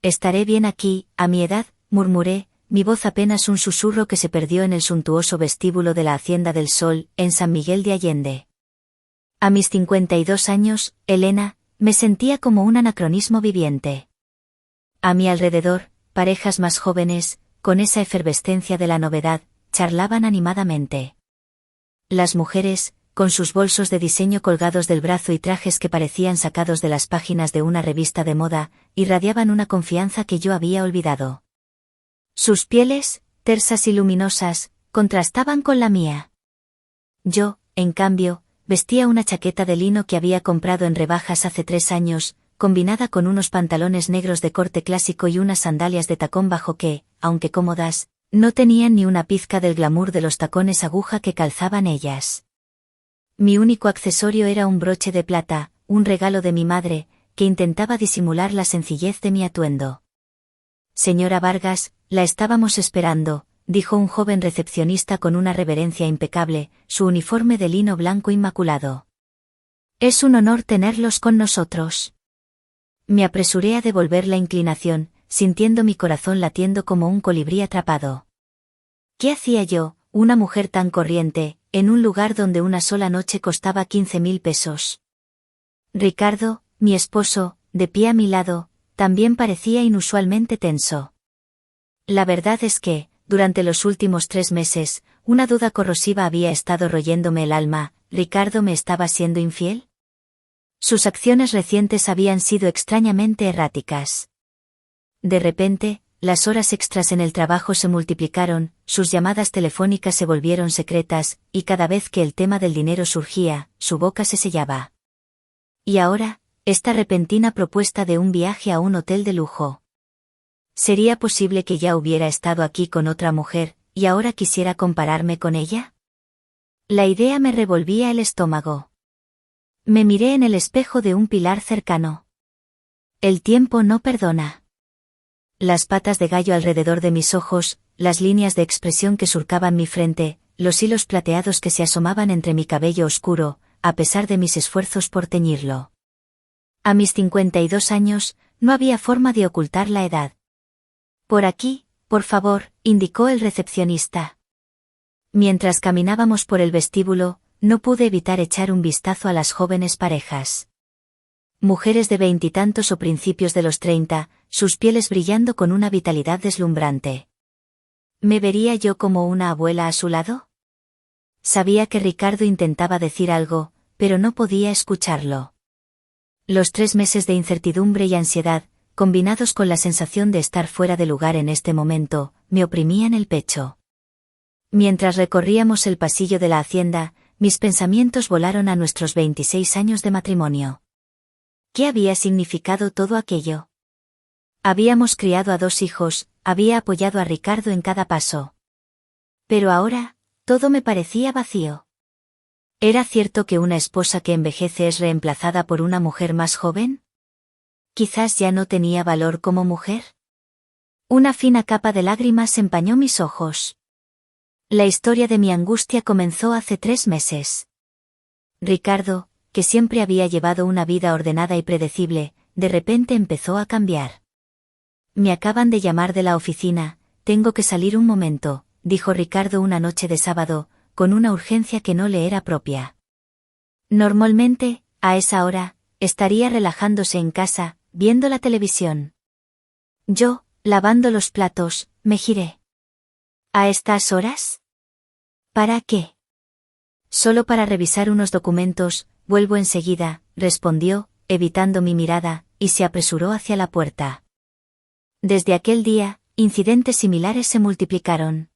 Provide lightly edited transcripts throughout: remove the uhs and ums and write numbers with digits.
Estaré bien aquí, a mi edad, murmuré, mi voz apenas un susurro que se perdió en el suntuoso vestíbulo de la Hacienda del Sol, en San Miguel de Allende. A mis 52 años, Elena, me sentía como un anacronismo viviente. A mi alrededor, parejas más jóvenes, con esa efervescencia de la novedad, charlaban animadamente. Las mujeres, con sus bolsos de diseño colgados del brazo y trajes que parecían sacados de las páginas de una revista de moda, irradiaban una confianza que yo había olvidado. Sus pieles, tersas y luminosas, contrastaban con la mía. Yo, en cambio, vestía una chaqueta de lino que había comprado en rebajas hace 3 años, combinada con unos pantalones negros de corte clásico y unas sandalias de tacón bajo que, aunque cómodas, no tenían ni una pizca del glamour de los tacones aguja que calzaban ellas. Mi único accesorio era un broche de plata, un regalo de mi madre, que intentaba disimular la sencillez de mi atuendo. Señora Vargas, la estábamos esperando, dijo un joven recepcionista con una reverencia impecable, su uniforme de lino blanco inmaculado. Es un honor tenerlos con nosotros. Me apresuré a devolver la inclinación, sintiendo mi corazón latiendo como un colibrí atrapado. ¿Qué hacía yo, una mujer tan corriente, en un lugar donde una sola noche costaba 15.000 pesos? Ricardo, mi esposo, de pie a mi lado, también parecía inusualmente tenso. La verdad es que, durante los últimos 3 meses, una duda corrosiva había estado royéndome el alma. ¿Ricardo me estaba siendo infiel? Sus acciones recientes habían sido extrañamente erráticas. De repente, las horas extras en el trabajo se multiplicaron, sus llamadas telefónicas se volvieron secretas, y cada vez que el tema del dinero surgía, su boca se sellaba. Y ahora, esta repentina propuesta de un viaje a un hotel de lujo. ¿Sería posible que ya hubiera estado aquí con otra mujer, y ahora quisiera compararme con ella? La idea me revolvía el estómago. Me miré en el espejo de un pilar cercano. El tiempo no perdona. Las patas de gallo alrededor de mis ojos, las líneas de expresión que surcaban mi frente, los hilos plateados que se asomaban entre mi cabello oscuro, a pesar de mis esfuerzos por teñirlo. A mis 52 años, no había forma de ocultar la edad. Por aquí, por favor, indicó el recepcionista. Mientras caminábamos por el vestíbulo, no pude evitar echar un vistazo a las jóvenes parejas. Mujeres de 20 y tantos o principios de los 30, sus pieles brillando con una vitalidad deslumbrante. ¿Me vería yo como una abuela a su lado? Sabía que Ricardo intentaba decir algo, pero no podía escucharlo. Los 3 meses de incertidumbre y ansiedad, combinados con la sensación de estar fuera de lugar en este momento, me oprimían el pecho. Mientras recorríamos el pasillo de la hacienda, mis pensamientos volaron a nuestros 26 años de matrimonio. ¿Qué había significado todo aquello? Habíamos criado a 2 hijos, había apoyado a Ricardo en cada paso. Pero ahora, todo me parecía vacío. ¿Era cierto que una esposa que envejece es reemplazada por una mujer más joven? ¿Quizás ya no tenía valor como mujer? Una fina capa de lágrimas empañó mis ojos. La historia de mi angustia comenzó hace 3 meses. Ricardo, que siempre había llevado una vida ordenada y predecible, de repente empezó a cambiar. Me acaban de llamar de la oficina, tengo que salir un momento, dijo Ricardo una noche de sábado, con una urgencia que no le era propia. Normalmente, a esa hora, estaría relajándose en casa, viendo la televisión. Yo, lavando los platos, me giré. ¿A estas horas? ¿Para qué? Solo para revisar unos documentos, vuelvo enseguida, respondió, evitando mi mirada, y se apresuró hacia la puerta. Desde aquel día, incidentes similares se multiplicaron.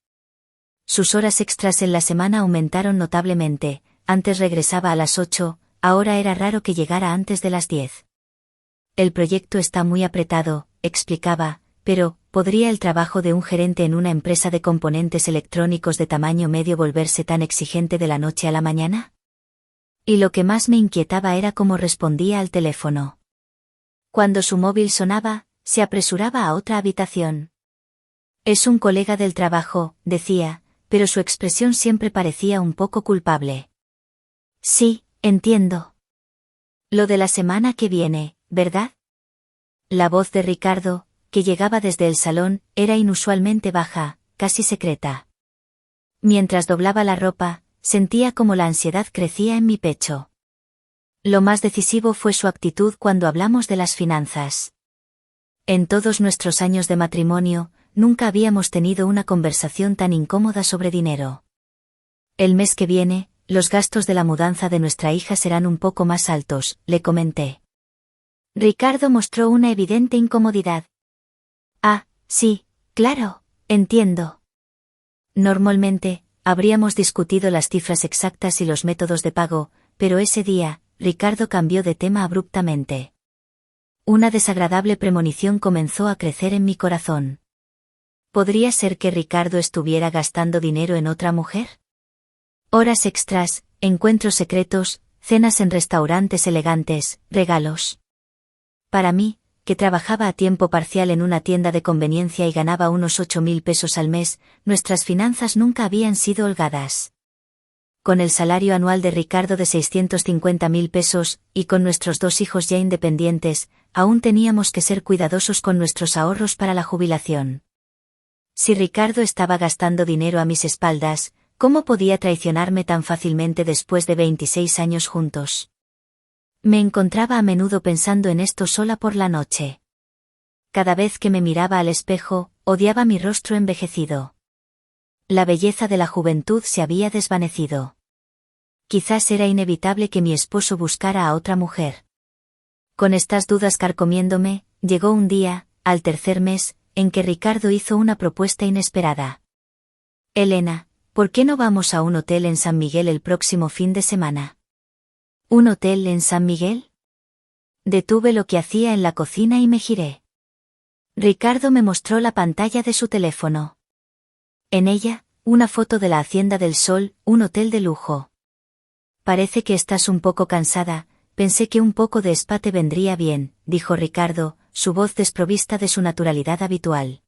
Sus horas extras en la semana aumentaron notablemente, antes regresaba a las 8, ahora era raro que llegara antes de las 10. El proyecto está muy apretado, explicaba, pero, ¿podría el trabajo de un gerente en una empresa de componentes electrónicos de tamaño medio volverse tan exigente de la noche a la mañana? Y lo que más me inquietaba era cómo respondía al teléfono. Cuando su móvil sonaba, se apresuraba a otra habitación. Es un colega del trabajo, decía, pero su expresión siempre parecía un poco culpable. Sí, entiendo. Lo de la semana que viene, ¿verdad? La voz de Ricardo, que llegaba desde el salón, era inusualmente baja, casi secreta. Mientras doblaba la ropa, sentía como la ansiedad crecía en mi pecho. Lo más decisivo fue su actitud cuando hablamos de las finanzas. En todos nuestros años de matrimonio, nunca habíamos tenido una conversación tan incómoda sobre dinero. El mes que viene, los gastos de la mudanza de nuestra hija serán un poco más altos, le comenté. Ricardo mostró una evidente incomodidad. Ah, sí, claro, entiendo. Normalmente, habríamos discutido las cifras exactas y los métodos de pago, pero ese día, Ricardo cambió de tema abruptamente. Una desagradable premonición comenzó a crecer en mi corazón. ¿Podría ser que Ricardo estuviera gastando dinero en otra mujer? Horas extras, encuentros secretos, cenas en restaurantes elegantes, regalos. Para mí, que trabajaba a tiempo parcial en una tienda de conveniencia y ganaba unos 8.000 pesos al mes, nuestras finanzas nunca habían sido holgadas. Con el salario anual de Ricardo de 650.000 pesos, y con nuestros 2 hijos ya independientes, aún teníamos que ser cuidadosos con nuestros ahorros para la jubilación. Si Ricardo estaba gastando dinero a mis espaldas, ¿cómo podía traicionarme tan fácilmente después de 26 años juntos? Me encontraba a menudo pensando en esto sola por la noche. Cada vez que me miraba al espejo, odiaba mi rostro envejecido. La belleza de la juventud se había desvanecido. Quizás era inevitable que mi esposo buscara a otra mujer. Con estas dudas carcomiéndome, llegó un día, al tercer mes, en que Ricardo hizo una propuesta inesperada. Elena, ¿por qué no vamos a un hotel en San Miguel el próximo fin de semana? ¿Un hotel en San Miguel? Detuve lo que hacía en la cocina y me giré. Ricardo me mostró la pantalla de su teléfono. En ella, una foto de la Hacienda del Sol, un hotel de lujo. Parece que estás un poco cansada, pensé que un poco de spa te vendría bien, dijo Ricardo, su voz desprovista de su naturalidad habitual.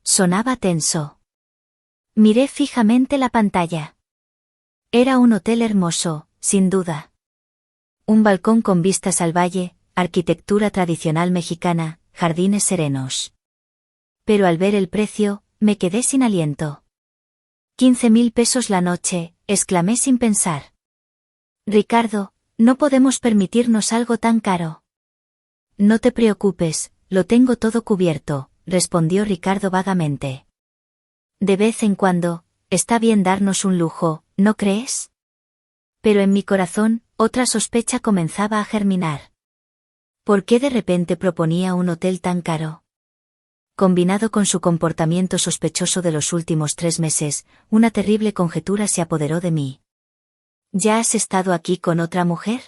Sonaba tenso. Miré fijamente la pantalla. Era un hotel hermoso, sin duda. Un balcón con vistas al valle, arquitectura tradicional mexicana, jardines serenos. Pero al ver el precio, me quedé sin aliento. 15.000 pesos la noche, exclamé sin pensar. Ricardo, no podemos permitirnos algo tan caro. No te preocupes, lo tengo todo cubierto, respondió Ricardo vagamente. De vez en cuando, está bien darnos un lujo, ¿no crees? Pero en mi corazón, otra sospecha comenzaba a germinar. ¿Por qué de repente proponía un hotel tan caro? Combinado con su comportamiento sospechoso de los últimos 3 meses, una terrible conjetura se apoderó de mí. ¿Ya has estado aquí con otra mujer?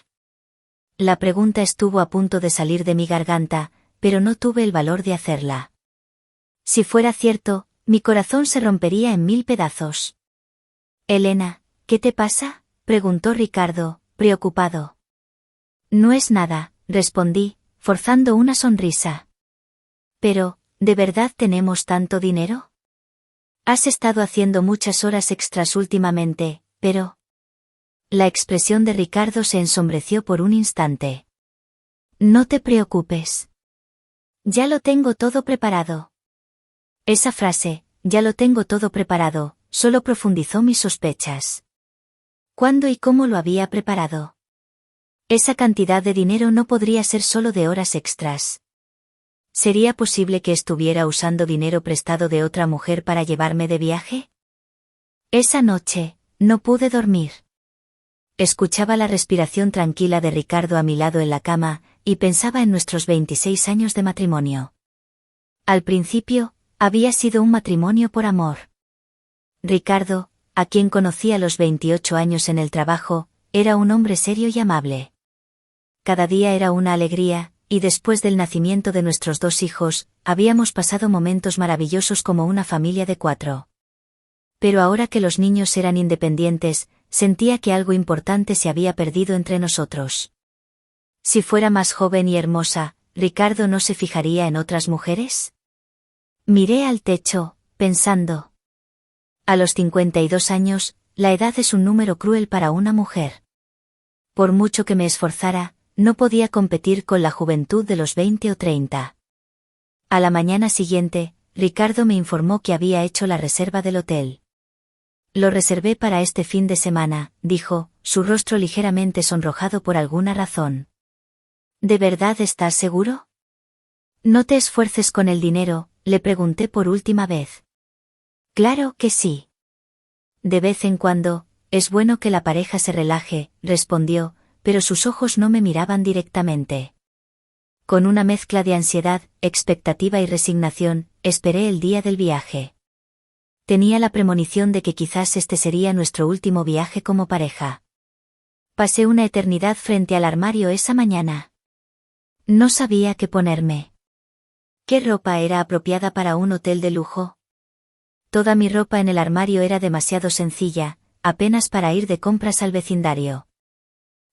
La pregunta estuvo a punto de salir de mi garganta, pero no tuve el valor de hacerla. Si fuera cierto, mi corazón se rompería en 1000 pedazos. Elena, ¿qué te pasa?, preguntó Ricardo, preocupado. No es nada, respondí, forzando una sonrisa. Pero, ¿de verdad tenemos tanto dinero? Has estado haciendo muchas horas extras últimamente, pero... La expresión de Ricardo se ensombreció por un instante. No te preocupes. Ya lo tengo todo preparado. Esa frase, ya lo tengo todo preparado, solo profundizó mis sospechas. ¿Cuándo y cómo lo había preparado? Esa cantidad de dinero no podría ser solo de horas extras. ¿Sería posible que estuviera usando dinero prestado de otra mujer para llevarme de viaje? Esa noche, no pude dormir. Escuchaba la respiración tranquila de Ricardo a mi lado en la cama, y pensaba en nuestros 26 años de matrimonio. Al principio, había sido un matrimonio por amor. Ricardo, a quien conocí a los 28 años en el trabajo, era un hombre serio y amable. Cada día era una alegría, y después del nacimiento de nuestros 2 hijos, habíamos pasado momentos maravillosos como una familia de 4. Pero ahora que los niños eran independientes, sentía que algo importante se había perdido entre nosotros. Si fuera más joven y hermosa, ¿Ricardo no se fijaría en otras mujeres? Miré al techo, pensando. A los 52 años, la edad es un número cruel para una mujer. Por mucho que me esforzara, no podía competir con la juventud de los 20 o 30. A la mañana siguiente, Ricardo me informó que había hecho la reserva del hotel. Lo reservé para este fin de semana, dijo, su rostro ligeramente sonrojado por alguna razón. ¿De verdad estás seguro? No te esfuerces con el dinero, le pregunté por última vez. Claro que sí. De vez en cuando, es bueno que la pareja se relaje, respondió, pero sus ojos no me miraban directamente. Con una mezcla de ansiedad, expectativa y resignación, esperé el día del viaje. Tenía la premonición de que quizás este sería nuestro último viaje como pareja. Pasé una eternidad frente al armario esa mañana. No sabía qué ponerme. ¿Qué ropa era apropiada para un hotel de lujo? Toda mi ropa en el armario era demasiado sencilla, apenas para ir de compras al vecindario.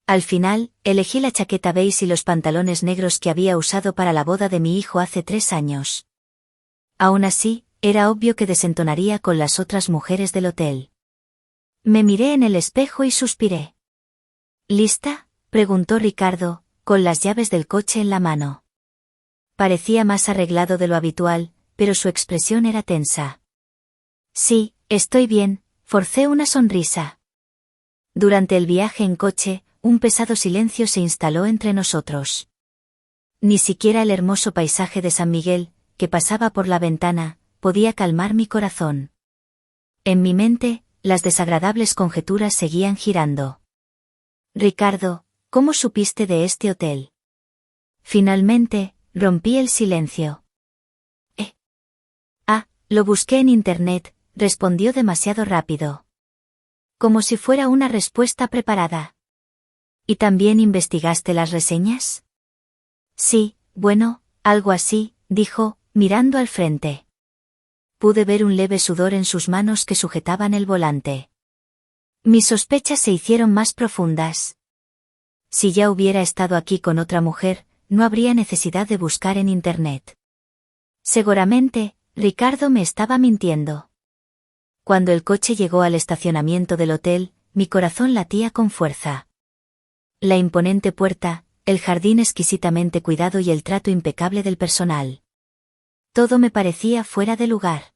Al final, elegí la chaqueta beige y los pantalones negros que había usado para la boda de mi hijo hace 3 años. Aún así, era obvio que desentonaría con las otras mujeres del hotel. Me miré en el espejo y suspiré. ¿Lista?, preguntó Ricardo, con las llaves del coche en la mano. Parecía más arreglado de lo habitual, pero su expresión era tensa. Sí, estoy bien, forcé una sonrisa. Durante el viaje en coche, un pesado silencio se instaló entre nosotros. Ni siquiera el hermoso paisaje de San Miguel, que pasaba por la ventana, podía calmar mi corazón. En mi mente, las desagradables conjeturas seguían girando. Ricardo, ¿cómo supiste de este hotel? Finalmente, rompí el silencio. Lo busqué en internet, respondió demasiado rápido. Como si fuera una respuesta preparada. ¿Y también investigaste las reseñas? Sí, bueno, algo así, dijo, mirando al frente. Pude ver un leve sudor en sus manos que sujetaban el volante. Mis sospechas se hicieron más profundas. Si ya hubiera estado aquí con otra mujer, no habría necesidad de buscar en internet. Seguramente, Ricardo me estaba mintiendo. Cuando el coche llegó al estacionamiento del hotel, mi corazón latía con fuerza. La imponente puerta, el jardín exquisitamente cuidado y el trato impecable del personal. Todo me parecía fuera de lugar.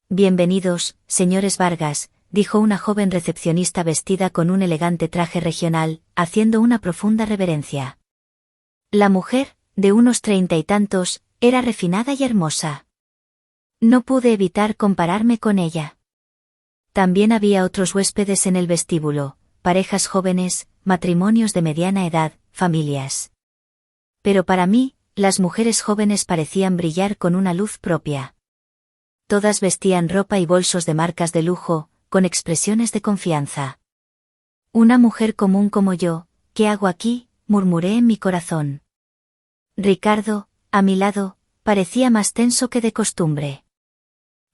Bienvenidos, señores Vargas, dijo una joven recepcionista vestida con un elegante traje regional, haciendo una profunda reverencia. La mujer, de unos 30 y tantos, era refinada y hermosa. No pude evitar compararme con ella. También había otros huéspedes en el vestíbulo, parejas jóvenes, matrimonios de mediana edad, familias. Pero para mí, las mujeres jóvenes parecían brillar con una luz propia. Todas vestían ropa y bolsos de marcas de lujo, con expresiones de confianza. Una mujer común como yo, ¿qué hago aquí?, murmuré en mi corazón. Ricardo, a mi lado, parecía más tenso que de costumbre.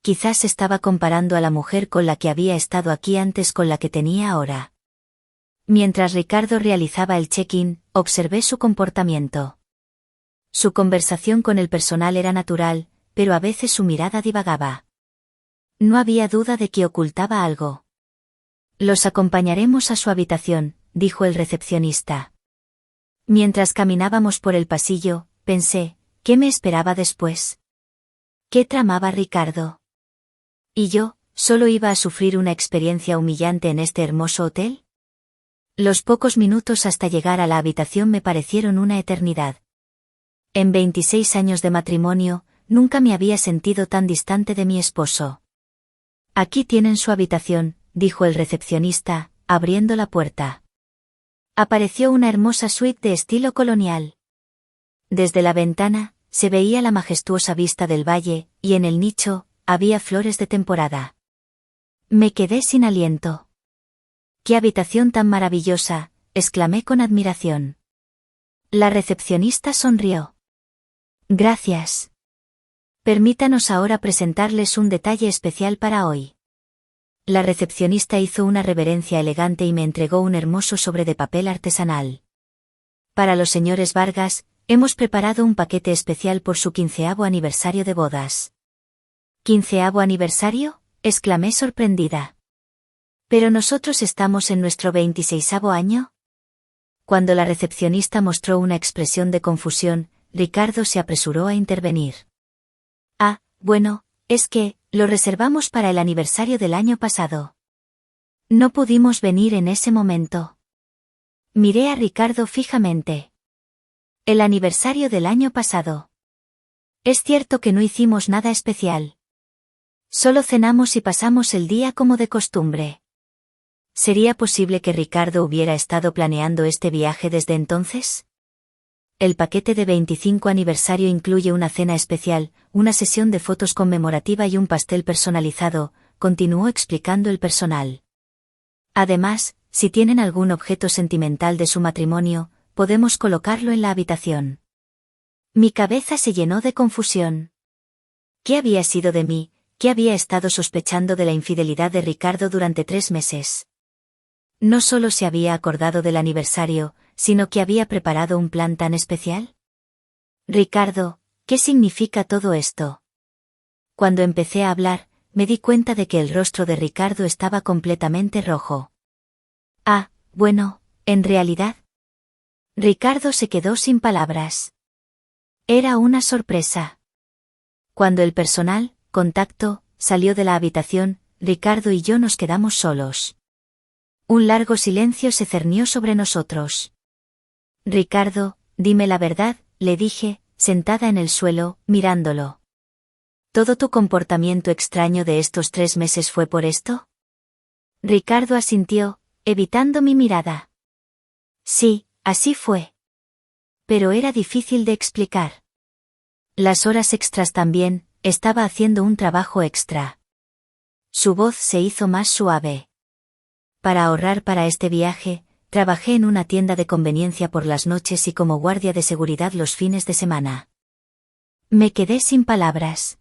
Quizás estaba comparando a la mujer con la que había estado aquí antes con la que tenía ahora. Mientras Ricardo realizaba el check-in, observé su comportamiento. Su conversación con el personal era natural, pero a veces su mirada divagaba. No había duda de que ocultaba algo. Los acompañaremos a su habitación, dijo el recepcionista. Mientras caminábamos por el pasillo, pensé, ¿qué me esperaba después? ¿Qué tramaba Ricardo? ¿Y yo, solo iba a sufrir una experiencia humillante en este hermoso hotel? Los pocos minutos hasta llegar a la habitación me parecieron una eternidad. En 26 años de matrimonio, nunca me había sentido tan distante de mi esposo. Aquí tienen su habitación, dijo el recepcionista, abriendo la puerta. Apareció una hermosa suite de estilo colonial. Desde la ventana, se veía la majestuosa vista del valle, y en el nicho, había flores de temporada. Me quedé sin aliento. ¡Qué habitación tan maravillosa!, exclamé con admiración. La recepcionista sonrió. Gracias. Permítanos ahora presentarles un detalle especial para hoy. La recepcionista hizo una reverencia elegante y me entregó un hermoso sobre de papel artesanal. Para los señores Vargas, hemos preparado un paquete especial por su 15º aniversario de bodas. ¿15º aniversario?, exclamé sorprendida. ¿Pero nosotros estamos en nuestro 26º año? Cuando la recepcionista mostró una expresión de confusión, Ricardo se apresuró a intervenir. bueno, es que, lo reservamos para el aniversario del año pasado. No pudimos venir en ese momento. Miré a Ricardo fijamente. El aniversario del año pasado. Es cierto que no hicimos nada especial. Solo cenamos y pasamos el día como de costumbre. ¿Sería posible que Ricardo hubiera estado planeando este viaje desde entonces? El paquete de 25 aniversario incluye una cena especial, una sesión de fotos conmemorativa y un pastel personalizado, continuó explicando el personal. Además, si tienen algún objeto sentimental de su matrimonio, podemos colocarlo en la habitación. Mi cabeza se llenó de confusión. ¿Qué había sido de mí? ¿Qué había estado sospechando de la infidelidad de Ricardo durante 3 meses? No solo se había acordado del aniversario, sino que había preparado un plan tan especial. Ricardo, ¿qué significa todo esto? Cuando empecé a hablar, me di cuenta de que el rostro de Ricardo estaba completamente rojo. Ah, bueno, en realidad. Ricardo se quedó sin palabras. Era una sorpresa. Cuando el personal, contacto, salió de la habitación, Ricardo y yo nos quedamos solos. Un largo silencio se cernió sobre nosotros. Ricardo, dime la verdad, le dije, sentada en el suelo, mirándolo. ¿Todo tu comportamiento extraño de estos 3 meses fue por esto? Ricardo asintió, evitando mi mirada. Sí, así fue. Pero era difícil de explicar. Las horas extras también, estaba haciendo un trabajo extra. Su voz se hizo más suave. Para ahorrar para este viaje, trabajé en una tienda de conveniencia por las noches y como guardia de seguridad los fines de semana. Me quedé sin palabras.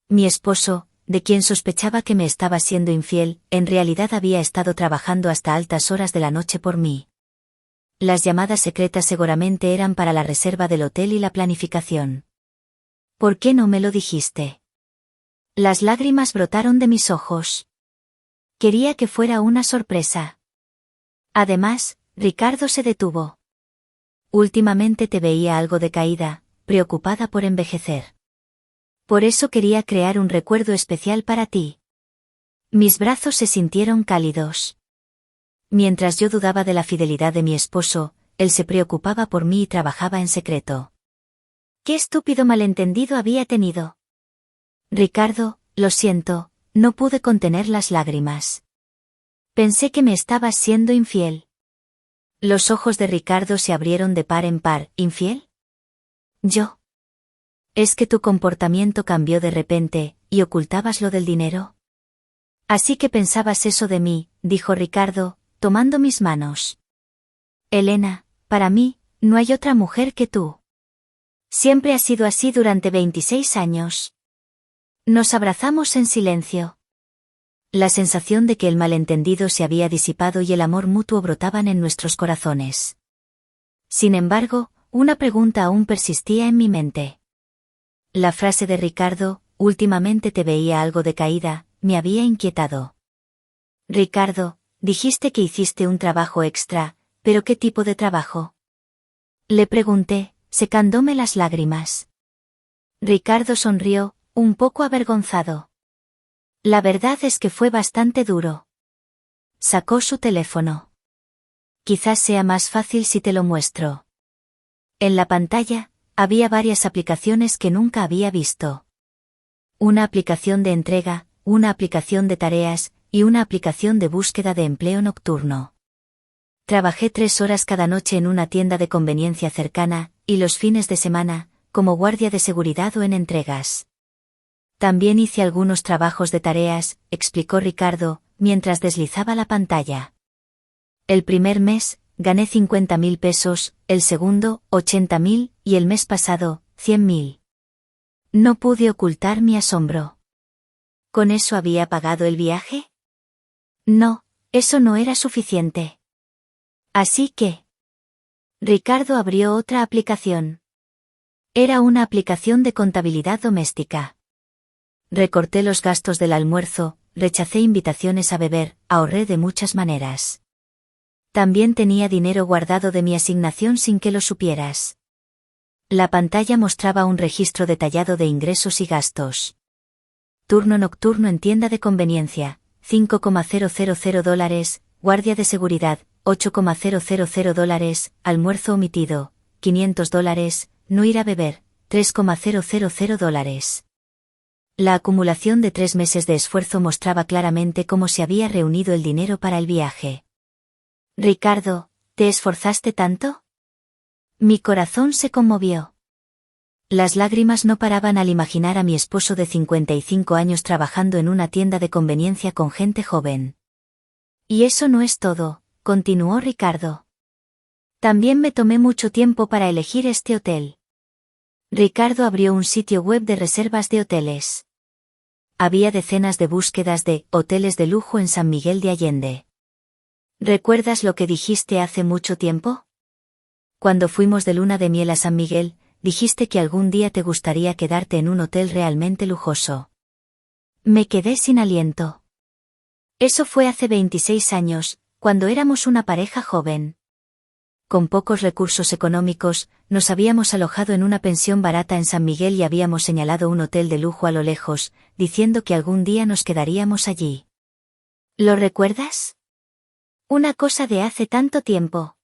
Mi esposo, de quien sospechaba que me estaba siendo infiel, en realidad había estado trabajando hasta altas horas de la noche por mí. Las llamadas secretas seguramente eran para la reserva del hotel y la planificación. ¿Por qué no me lo dijiste? Las lágrimas brotaron de mis ojos. Quería que fuera una sorpresa. Además, Ricardo se detuvo. Últimamente te veía algo decaída, preocupada por envejecer. Por eso quería crear un recuerdo especial para ti. Mis brazos se sintieron cálidos. Mientras yo dudaba de la fidelidad de mi esposo, él se preocupaba por mí y trabajaba en secreto. ¿Qué estúpido malentendido había tenido? Ricardo, lo siento, no pude contener las lágrimas. Pensé que me estabas siendo infiel. Los ojos de Ricardo se abrieron de par en par. ¿Infiel? Yo. ¿Es que tu comportamiento cambió de repente, y ocultabas lo del dinero? Así que pensabas eso de mí, dijo Ricardo, tomando mis manos. Elena, para mí, no hay otra mujer que tú. Siempre has sido así durante 26 años. Nos abrazamos en silencio. La sensación de que el malentendido se había disipado y el amor mutuo brotaban en nuestros corazones. Sin embargo, una pregunta aún persistía en mi mente. La frase de Ricardo, últimamente te veía algo decaída, me había inquietado. Ricardo, dijiste que hiciste un trabajo extra, ¿pero qué tipo de trabajo? Le pregunté, secándome las lágrimas. Ricardo sonrió, un poco avergonzado. La verdad es que fue bastante duro. Sacó su teléfono. Quizás sea más fácil si te lo muestro. En la pantalla, había varias aplicaciones que nunca había visto. Una aplicación de entrega, una aplicación de tareas, y una aplicación de búsqueda de empleo nocturno. Trabajé 3 horas cada noche en una tienda de conveniencia cercana, y los fines de semana, como guardia de seguridad o en entregas. También hice algunos trabajos de tareas, explicó Ricardo, mientras deslizaba la pantalla. El primer mes, gané 50.000 pesos, el segundo, 80.000, y el mes pasado, 100.000. No pude ocultar mi asombro. ¿Con eso había pagado el viaje? No, eso no era suficiente. Así que... Ricardo abrió otra aplicación. Era una aplicación de contabilidad doméstica. Recorté los gastos del almuerzo, rechacé invitaciones a beber, ahorré de muchas maneras. También tenía dinero guardado de mi asignación sin que lo supieras. La pantalla mostraba un registro detallado de ingresos y gastos. Turno nocturno en tienda de conveniencia, $5,000, guardia de seguridad, $8,000, almuerzo omitido, $500, no ir a beber, $3,000. La acumulación de 3 meses de esfuerzo mostraba claramente cómo se había reunido el dinero para el viaje. Ricardo, ¿te esforzaste tanto? Mi corazón se conmovió. Las lágrimas no paraban al imaginar a mi esposo de 55 años trabajando en una tienda de conveniencia con gente joven. Y eso no es todo, continuó Ricardo. También me tomé mucho tiempo para elegir este hotel. Ricardo abrió un sitio web de reservas de hoteles. Había decenas de búsquedas de hoteles de lujo en San Miguel de Allende. ¿Recuerdas lo que dijiste hace mucho tiempo? Cuando fuimos de luna de miel a San Miguel, dijiste que algún día te gustaría quedarte en un hotel realmente lujoso. Me quedé sin aliento. Eso fue hace 26 años, cuando éramos una pareja joven. Con pocos recursos económicos, nos habíamos alojado en una pensión barata en San Miguel y habíamos señalado un hotel de lujo a lo lejos, diciendo que algún día nos quedaríamos allí. ¿Lo recuerdas? Una cosa de hace tanto tiempo.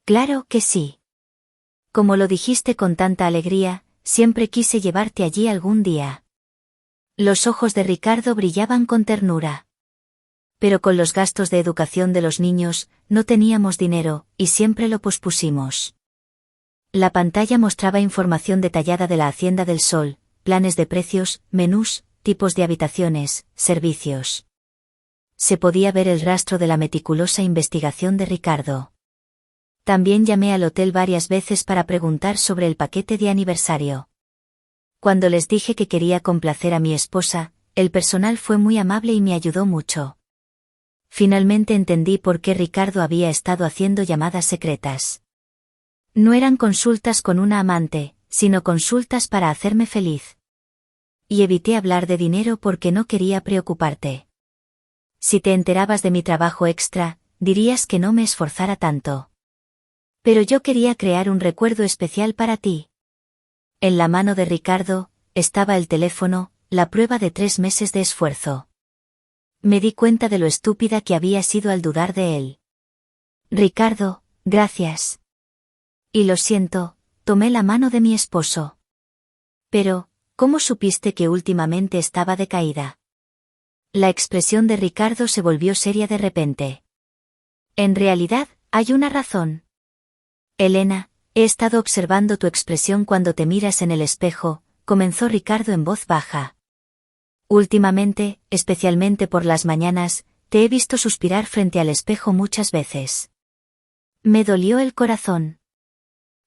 Claro que sí. Como lo dijiste con tanta alegría, siempre quise llevarte allí algún día. Los ojos de Ricardo brillaban con ternura. Pero con los gastos de educación de los niños, no teníamos dinero, y siempre lo pospusimos. La pantalla mostraba información detallada de la Hacienda del Sol, planes de precios, menús, tipos de habitaciones, servicios. Se podía ver el rastro de la meticulosa investigación de Ricardo. También llamé al hotel varias veces para preguntar sobre el paquete de aniversario. Cuando les dije que quería complacer a mi esposa, el personal fue muy amable y me ayudó mucho. Finalmente entendí por qué Ricardo había estado haciendo llamadas secretas. No eran consultas con una amante, sino consultas para hacerme feliz. Y evité hablar de dinero porque no quería preocuparte. Si te enterabas de mi trabajo extra, dirías que no me esforzara tanto. Pero yo quería crear un recuerdo especial para ti. En la mano de Ricardo, estaba el teléfono, la prueba de 3 meses de esfuerzo. Me di cuenta de lo estúpida que había sido al dudar de él. Ricardo, gracias. Y lo siento, tomé la mano de mi esposo. Pero, ¿cómo supiste que últimamente estaba decaída? La expresión de Ricardo se volvió seria de repente. En realidad, hay una razón. Elena, he estado observando tu expresión cuando te miras en el espejo, comenzó Ricardo en voz baja. Últimamente, especialmente por las mañanas, te he visto suspirar frente al espejo muchas veces. Me dolió el corazón.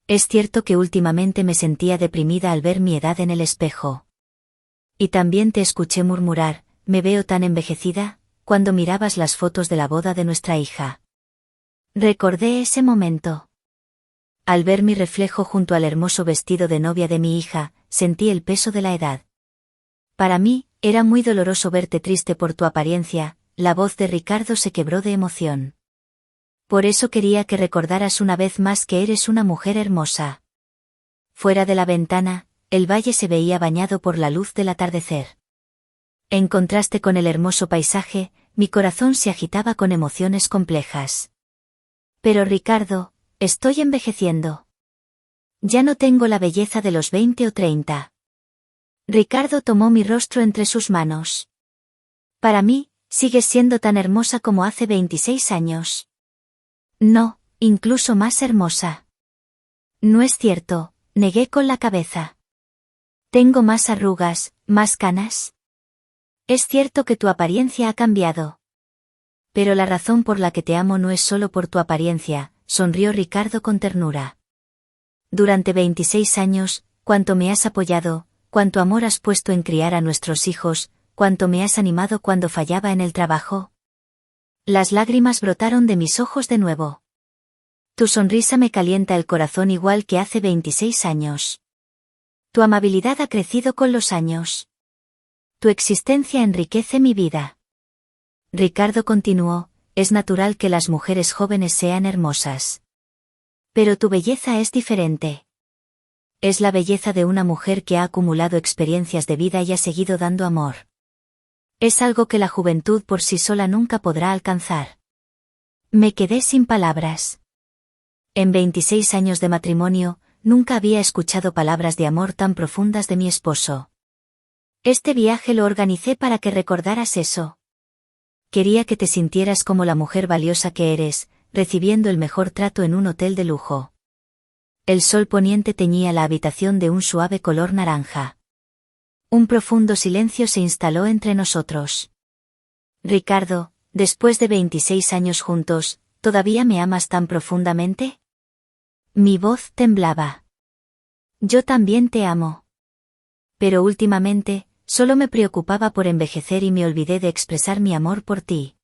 Es cierto que últimamente me sentía deprimida al ver mi edad en el espejo. Y también te escuché murmurar, me veo tan envejecida, cuando mirabas las fotos de la boda de nuestra hija. Recordé ese momento. Al ver mi reflejo junto al hermoso vestido de novia de mi hija, sentí el peso de la edad. Para mí, era muy doloroso verte triste por tu apariencia, la voz de Ricardo se quebró de emoción. Por eso quería que recordaras una vez más que eres una mujer hermosa. Fuera de la ventana, el valle se veía bañado por la luz del atardecer. En contraste con el hermoso paisaje, mi corazón se agitaba con emociones complejas. Pero Ricardo, estoy envejeciendo. Ya no tengo la belleza de los 20 o 30. Ricardo tomó mi rostro entre sus manos. Para mí, sigues siendo tan hermosa como hace 26 años. No, incluso más hermosa. No es cierto, negué con la cabeza. Tengo más arrugas, más canas. Es cierto que tu apariencia ha cambiado. Pero la razón por la que te amo no es solo por tu apariencia, sonrió Ricardo con ternura. Durante 26 años, cuánto me has apoyado, cuánto amor has puesto en criar a nuestros hijos, cuánto me has animado cuando fallaba en el trabajo. Las lágrimas brotaron de mis ojos de nuevo. Tu sonrisa me calienta el corazón igual que hace 26 años. Tu amabilidad ha crecido con los años. Tu existencia enriquece mi vida. Ricardo continuó, es natural que las mujeres jóvenes sean hermosas. Pero tu belleza es diferente. es la belleza de una mujer que ha acumulado experiencias de vida y ha seguido dando amor. Es algo que la juventud por sí sola nunca podrá alcanzar. Me quedé sin palabras. En 26 años de matrimonio, nunca había escuchado palabras de amor tan profundas de mi esposo. Este viaje lo organicé para que recordaras eso. Quería que te sintieras como la mujer valiosa que eres, recibiendo el mejor trato en un hotel de lujo. El sol poniente teñía la habitación de un suave color naranja. Un profundo silencio se instaló entre nosotros. Ricardo, después de 26 años juntos, ¿todavía me amas tan profundamente? Mi voz temblaba. Yo también te amo. Pero últimamente, solo me preocupaba por envejecer y me olvidé de expresar mi amor por ti.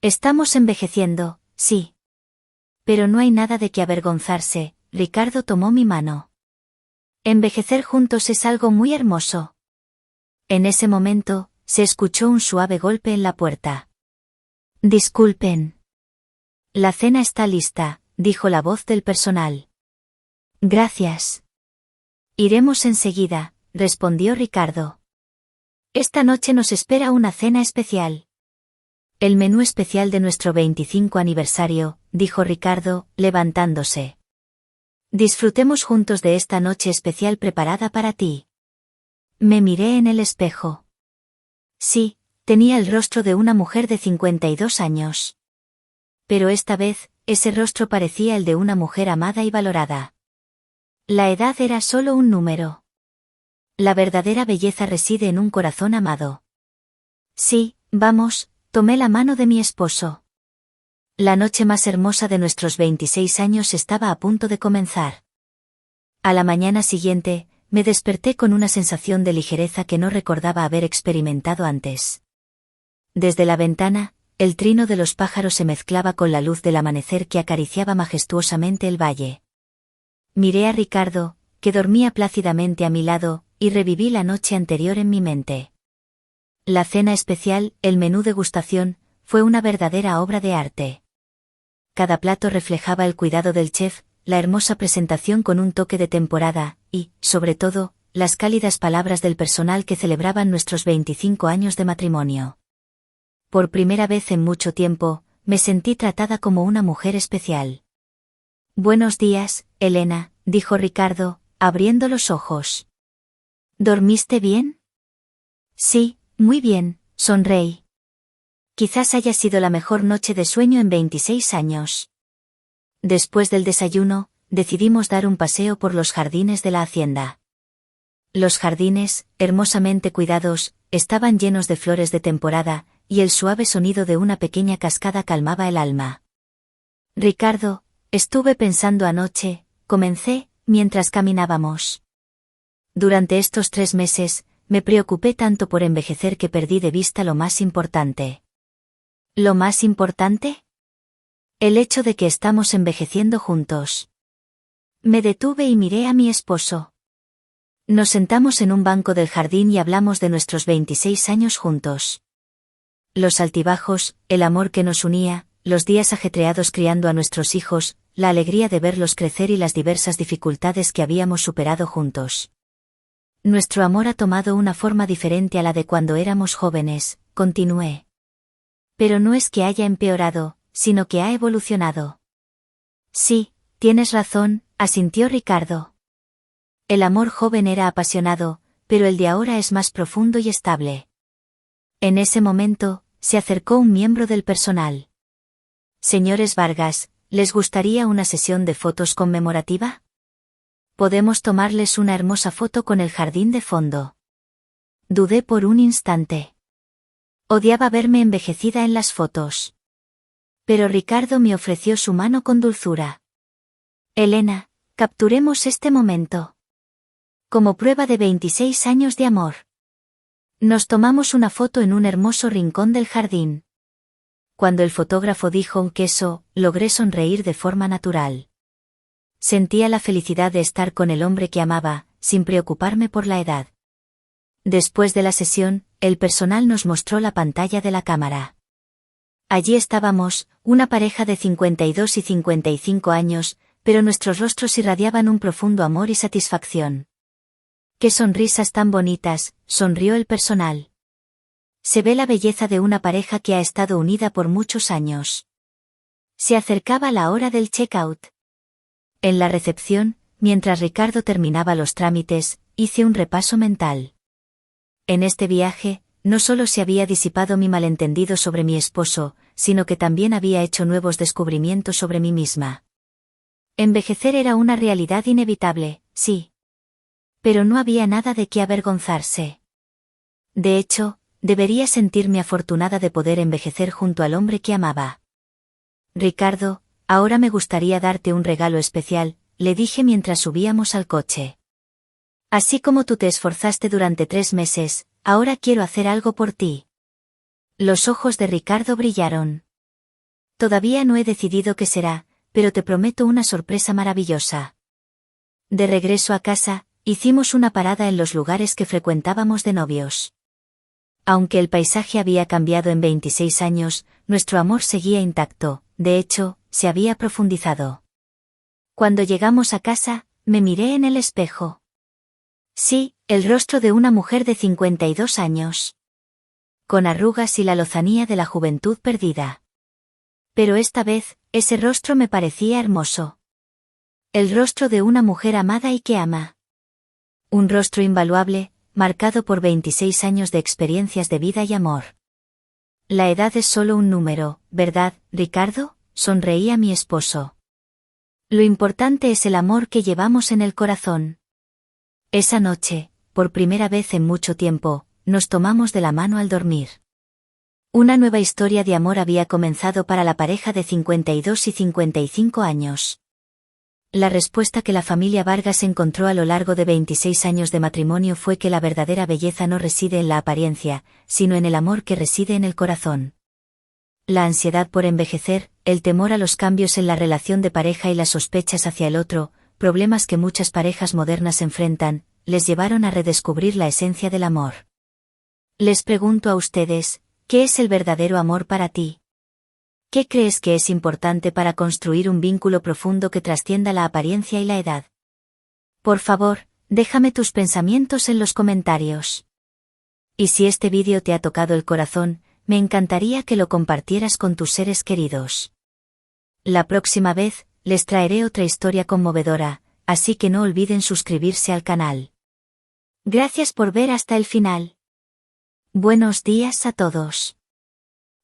Estamos envejeciendo, sí. Pero no hay nada de qué avergonzarse. Ricardo tomó mi mano. Envejecer juntos es algo muy hermoso. En ese momento, se escuchó un suave golpe en la puerta. Disculpen. La cena está lista, dijo la voz del personal. Gracias. Iremos enseguida, respondió Ricardo. Esta noche nos espera una cena especial. El menú especial de nuestro 25 aniversario, dijo Ricardo, levantándose. Disfrutemos juntos de esta noche especial preparada para ti. Me miré en el espejo. Sí, tenía el rostro de una mujer de 52 años. Pero esta vez, ese rostro parecía el de una mujer amada y valorada. La edad era solo un número. La verdadera belleza reside en un corazón amado. Sí, vamos, tomé la mano de mi esposo. La noche más hermosa de nuestros 26 años estaba a punto de comenzar. A la mañana siguiente, me desperté con una sensación de ligereza que no recordaba haber experimentado antes. Desde la ventana, el trino de los pájaros se mezclaba con la luz del amanecer que acariciaba majestuosamente el valle. Miré a Ricardo, que dormía plácidamente a mi lado, y reviví la noche anterior en mi mente. La cena especial, el menú degustación, fue una verdadera obra de arte. Cada plato reflejaba el cuidado del chef, la hermosa presentación con un toque de temporada, y, sobre todo, las cálidas palabras del personal que celebraban nuestros 25 años de matrimonio. Por primera vez en mucho tiempo, me sentí tratada como una mujer especial. Buenos días, Elena, dijo Ricardo, abriendo los ojos. ¿Dormiste bien? Sí, muy bien, sonreí. Quizás haya sido la mejor noche de sueño en 26 años. Después del desayuno, decidimos dar un paseo por los jardines de la hacienda. Los jardines, hermosamente cuidados, estaban llenos de flores de temporada, y el suave sonido de una pequeña cascada calmaba el alma. Ricardo, estuve pensando anoche, comencé, mientras caminábamos. Durante estos 3 meses, me preocupé tanto por envejecer que perdí de vista lo más importante. ¿Lo más importante? El hecho de que estamos envejeciendo juntos. Me detuve y miré a mi esposo. Nos sentamos en un banco del jardín y hablamos de nuestros 26 años juntos. Los altibajos, el amor que nos unía, los días ajetreados criando a nuestros hijos, la alegría de verlos crecer y las diversas dificultades que habíamos superado juntos. Nuestro amor ha tomado una forma diferente a la de cuando éramos jóvenes, continué. Pero no es que haya empeorado, sino que ha evolucionado. Sí, tienes razón, asintió Ricardo. El amor joven era apasionado, pero el de ahora es más profundo y estable. En ese momento, se acercó un miembro del personal. Señores Vargas, ¿les gustaría una sesión de fotos conmemorativa? Podemos tomarles una hermosa foto con el jardín de fondo. Dudé por un instante. Odiaba verme envejecida en las fotos. Pero Ricardo me ofreció su mano con dulzura. Elena, capturemos este momento. Como prueba de 26 años de amor. Nos tomamos una foto en un hermoso rincón del jardín. Cuando el fotógrafo dijo un queso, logré sonreír de forma natural. Sentía la felicidad de estar con el hombre que amaba, sin preocuparme por la edad. Después de la sesión, el personal nos mostró la pantalla de la cámara. Allí estábamos, una pareja de 52 y 55 años, pero nuestros rostros irradiaban un profundo amor y satisfacción. ¡Qué sonrisas tan bonitas!, sonrió el personal. Se ve la belleza de una pareja que ha estado unida por muchos años. Se acercaba la hora del check-out. En la recepción, mientras Ricardo terminaba los trámites, hice un repaso mental. En este viaje, no solo se había disipado mi malentendido sobre mi esposo, sino que también había hecho nuevos descubrimientos sobre mí misma. Envejecer era una realidad inevitable, sí. Pero no había nada de qué avergonzarse. De hecho, debería sentirme afortunada de poder envejecer junto al hombre que amaba. Ricardo, ahora me gustaría darte un regalo especial, le dije mientras subíamos al coche. Así como tú te esforzaste durante 3 meses, ahora quiero hacer algo por ti. Los ojos de Ricardo brillaron. Todavía no he decidido qué será, pero te prometo una sorpresa maravillosa. De regreso a casa, hicimos una parada en los lugares que frecuentábamos de novios. Aunque el paisaje había cambiado en 26 años, nuestro amor seguía intacto, de hecho, se había profundizado. Cuando llegamos a casa, me miré en el espejo. Sí, el rostro de una mujer de 52 años. Con arrugas y la lozanía de la juventud perdida. Pero esta vez, ese rostro me parecía hermoso. El rostro de una mujer amada y que ama. Un rostro invaluable, marcado por 26 años de experiencias de vida y amor. La edad es solo un número, ¿verdad, Ricardo?, sonreía mi esposo. Lo importante es el amor que llevamos en el corazón. Esa noche, por primera vez en mucho tiempo, nos tomamos de la mano al dormir. Una nueva historia de amor había comenzado para la pareja de 52 y 55 años. La respuesta que la familia Vargas encontró a lo largo de 26 años de matrimonio fue que la verdadera belleza no reside en la apariencia, sino en el amor que reside en el corazón. La ansiedad por envejecer, el temor a los cambios en la relación de pareja y las sospechas hacia el otro, problemas que muchas parejas modernas enfrentan, les llevaron a redescubrir la esencia del amor. Les pregunto a ustedes, ¿qué es el verdadero amor para ti? ¿Qué crees que es importante para construir un vínculo profundo que trascienda la apariencia y la edad? Por favor, déjame tus pensamientos en los comentarios. Y si este vídeo te ha tocado el corazón, me encantaría que lo compartieras con tus seres queridos. La próxima vez, les traeré otra historia conmovedora, así que no olviden suscribirse al canal. Gracias por ver hasta el final. Buenos días a todos.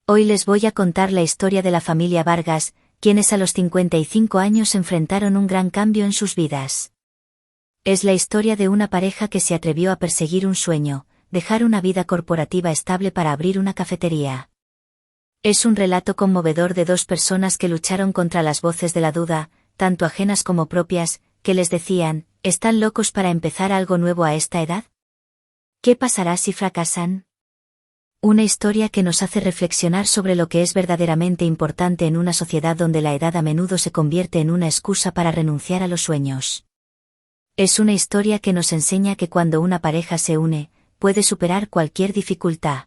Hoy les voy a contar la historia de la familia Vargas, quienes a los 55 años enfrentaron un gran cambio en sus vidas. Es la historia de una pareja que se atrevió a perseguir un sueño, dejar una vida corporativa estable para abrir una cafetería. Es un relato conmovedor de 2 personas que lucharon contra las voces de la duda, tanto ajenas como propias, que les decían, ¿están locos para empezar algo nuevo a esta edad? ¿Qué pasará si fracasan? Una historia que nos hace reflexionar sobre lo que es verdaderamente importante en una sociedad donde la edad a menudo se convierte en una excusa para renunciar a los sueños. Es una historia que nos enseña que cuando una pareja se une, puede superar cualquier dificultad.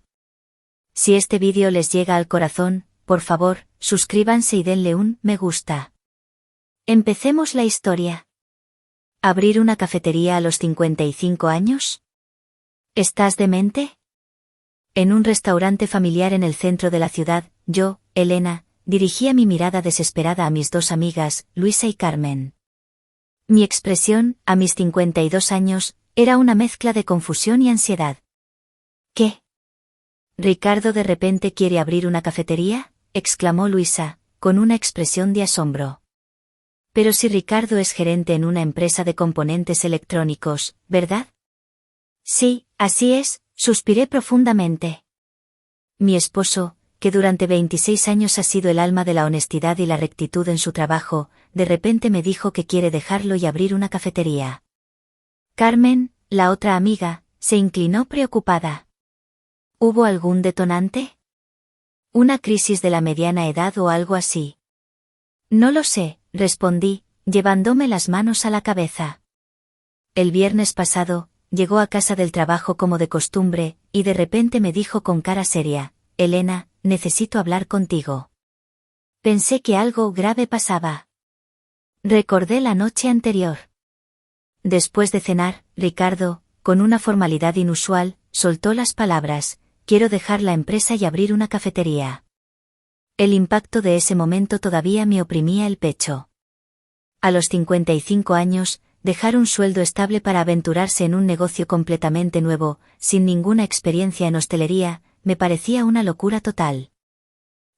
Si este vídeo les llega al corazón, por favor, suscríbanse y denle un me gusta. Empecemos la historia. ¿Abrir una cafetería a los 55 años? ¿Estás demente? En un restaurante familiar en el centro de la ciudad, yo, Elena, dirigía mi mirada desesperada a mis 2 amigas, Luisa y Carmen. Mi expresión, a mis 52 años, era una mezcla de confusión y ansiedad. ¿Qué? ¿Ricardo de repente quiere abrir una cafetería?, exclamó Luisa, con una expresión de asombro. Pero si Ricardo es gerente en una empresa de componentes electrónicos, ¿verdad? Sí, así es, suspiré profundamente. Mi esposo, que durante 26 años ha sido el alma de la honestidad y la rectitud en su trabajo, de repente me dijo que quiere dejarlo y abrir una cafetería. Carmen, la otra amiga, se inclinó preocupada. ¿Hubo algún detonante? ¿Una crisis de la mediana edad o algo así? No lo sé, respondí, llevándome las manos a la cabeza. El viernes pasado, llegó a casa del trabajo como de costumbre, y de repente me dijo con cara seria, Elena, necesito hablar contigo. Pensé que algo grave pasaba. Recordé la noche anterior. Después de cenar, Ricardo, con una formalidad inusual, soltó las palabras: quiero dejar la empresa y abrir una cafetería. El impacto de ese momento todavía me oprimía el pecho. A los 55 años, dejar un sueldo estable para aventurarse en un negocio completamente nuevo, sin ninguna experiencia en hostelería, me parecía una locura total.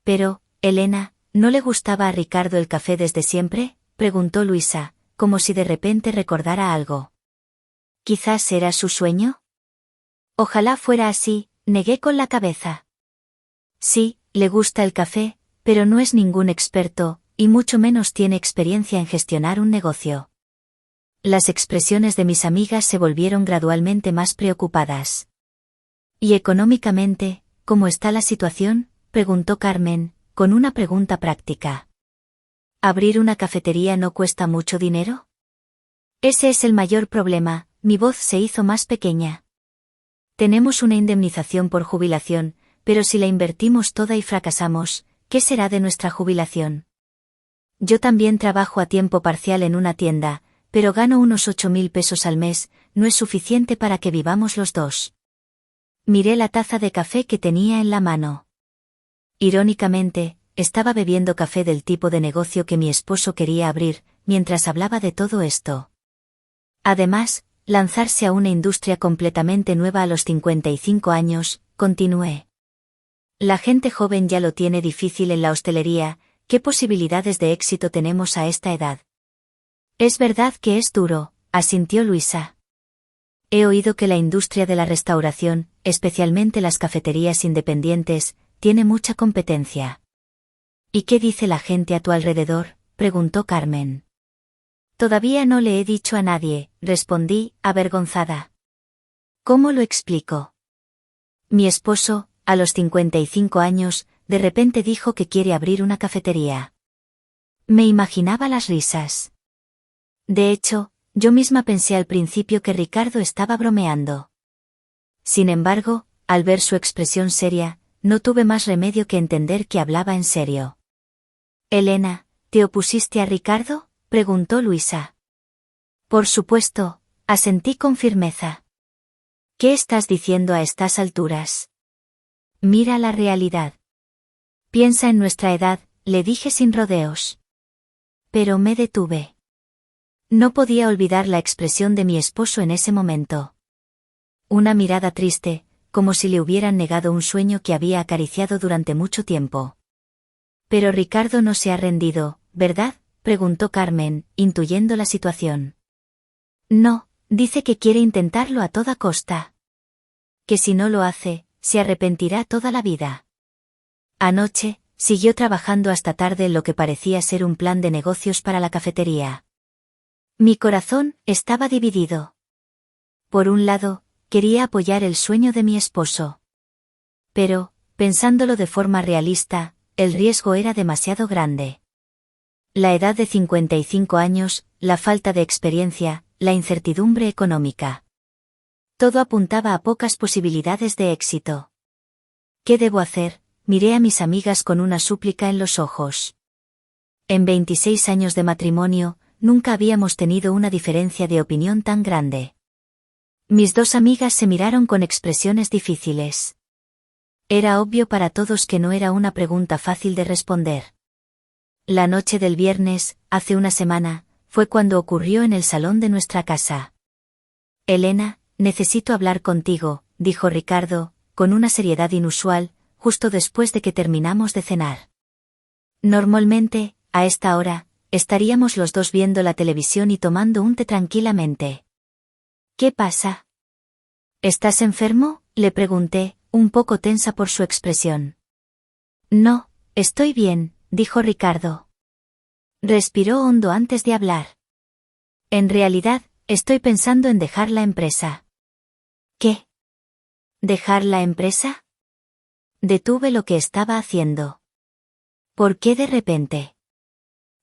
Pero, Elena, ¿no le gustaba a Ricardo el café desde siempre?, preguntó Luisa, como si de repente recordara algo. ¿Quizás era su sueño? Ojalá fuera así, negué con la cabeza. Sí, le gusta el café, pero no es ningún experto, y mucho menos tiene experiencia en gestionar un negocio. Las expresiones de mis amigas se volvieron gradualmente más preocupadas. ¿Y económicamente, cómo está la situación?, preguntó Carmen, con una pregunta práctica. ¿Abrir una cafetería no cuesta mucho dinero? Ese es el mayor problema, mi voz se hizo más pequeña. Tenemos una indemnización por jubilación, pero si la invertimos toda y fracasamos, ¿qué será de nuestra jubilación? Yo también trabajo a tiempo parcial en una tienda, pero gano unos 8.000 pesos al mes, no es suficiente para que vivamos los dos. Miré la taza de café que tenía en la mano. Irónicamente, estaba bebiendo café del tipo de negocio que mi esposo quería abrir, mientras hablaba de todo esto. Además, lanzarse a una industria completamente nueva a los 55 años, continué. La gente joven ya lo tiene difícil en la hostelería, ¿qué posibilidades de éxito tenemos a esta edad? Es verdad que es duro, asintió Luisa. He oído que la industria de la restauración, especialmente las cafeterías independientes, tiene mucha competencia. ¿Y qué dice la gente a tu alrededor?, preguntó Carmen. Todavía no le he dicho a nadie, respondí, avergonzada. ¿Cómo lo explico? Mi esposo, a los 55 años, de repente dijo que quiere abrir una cafetería. Me imaginaba las risas. De hecho, yo misma pensé al principio que Ricardo estaba bromeando. Sin embargo, al ver su expresión seria, no tuve más remedio que entender que hablaba en serio. Elena, ¿te opusiste a Ricardo?, preguntó Luisa. Por supuesto, asentí con firmeza. ¿Qué estás diciendo a estas alturas? Mira la realidad. Piensa en nuestra edad, le dije sin rodeos. Pero me detuve. No podía olvidar la expresión de mi esposo en ese momento. Una mirada triste, como si le hubieran negado un sueño que había acariciado durante mucho tiempo. Pero Ricardo no se ha rendido, ¿verdad?, preguntó Carmen, intuyendo la situación. No, dice que quiere intentarlo a toda costa. Que si no lo hace, se arrepentirá toda la vida. Anoche, siguió trabajando hasta tarde en lo que parecía ser un plan de negocios para la cafetería. Mi corazón estaba dividido. Por un lado, quería apoyar el sueño de mi esposo. Pero, pensándolo de forma realista, el riesgo era demasiado grande. La edad de 55 años, la falta de experiencia, la incertidumbre económica. Todo apuntaba a pocas posibilidades de éxito. ¿Qué debo hacer?, miré a mis amigas con una súplica en los ojos. En 26 años de matrimonio, nunca habíamos tenido una diferencia de opinión tan grande. Mis dos amigas se miraron con expresiones difíciles. Era obvio para todos que no era una pregunta fácil de responder. La noche del viernes, hace una semana, fue cuando ocurrió en el salón de nuestra casa. Elena, necesito hablar contigo, dijo Ricardo, con una seriedad inusual, justo después de que terminamos de cenar. Normalmente, a esta hora, estaríamos los dos viendo la televisión y tomando un té tranquilamente. ¿Qué pasa? ¿Estás enfermo?, le pregunté, un poco tensa por su expresión. No, estoy bien, dijo Ricardo. Respiró hondo antes de hablar. En realidad, estoy pensando en dejar la empresa. ¿Qué? ¿Dejar la empresa? Detuve lo que estaba haciendo. ¿Por qué de repente?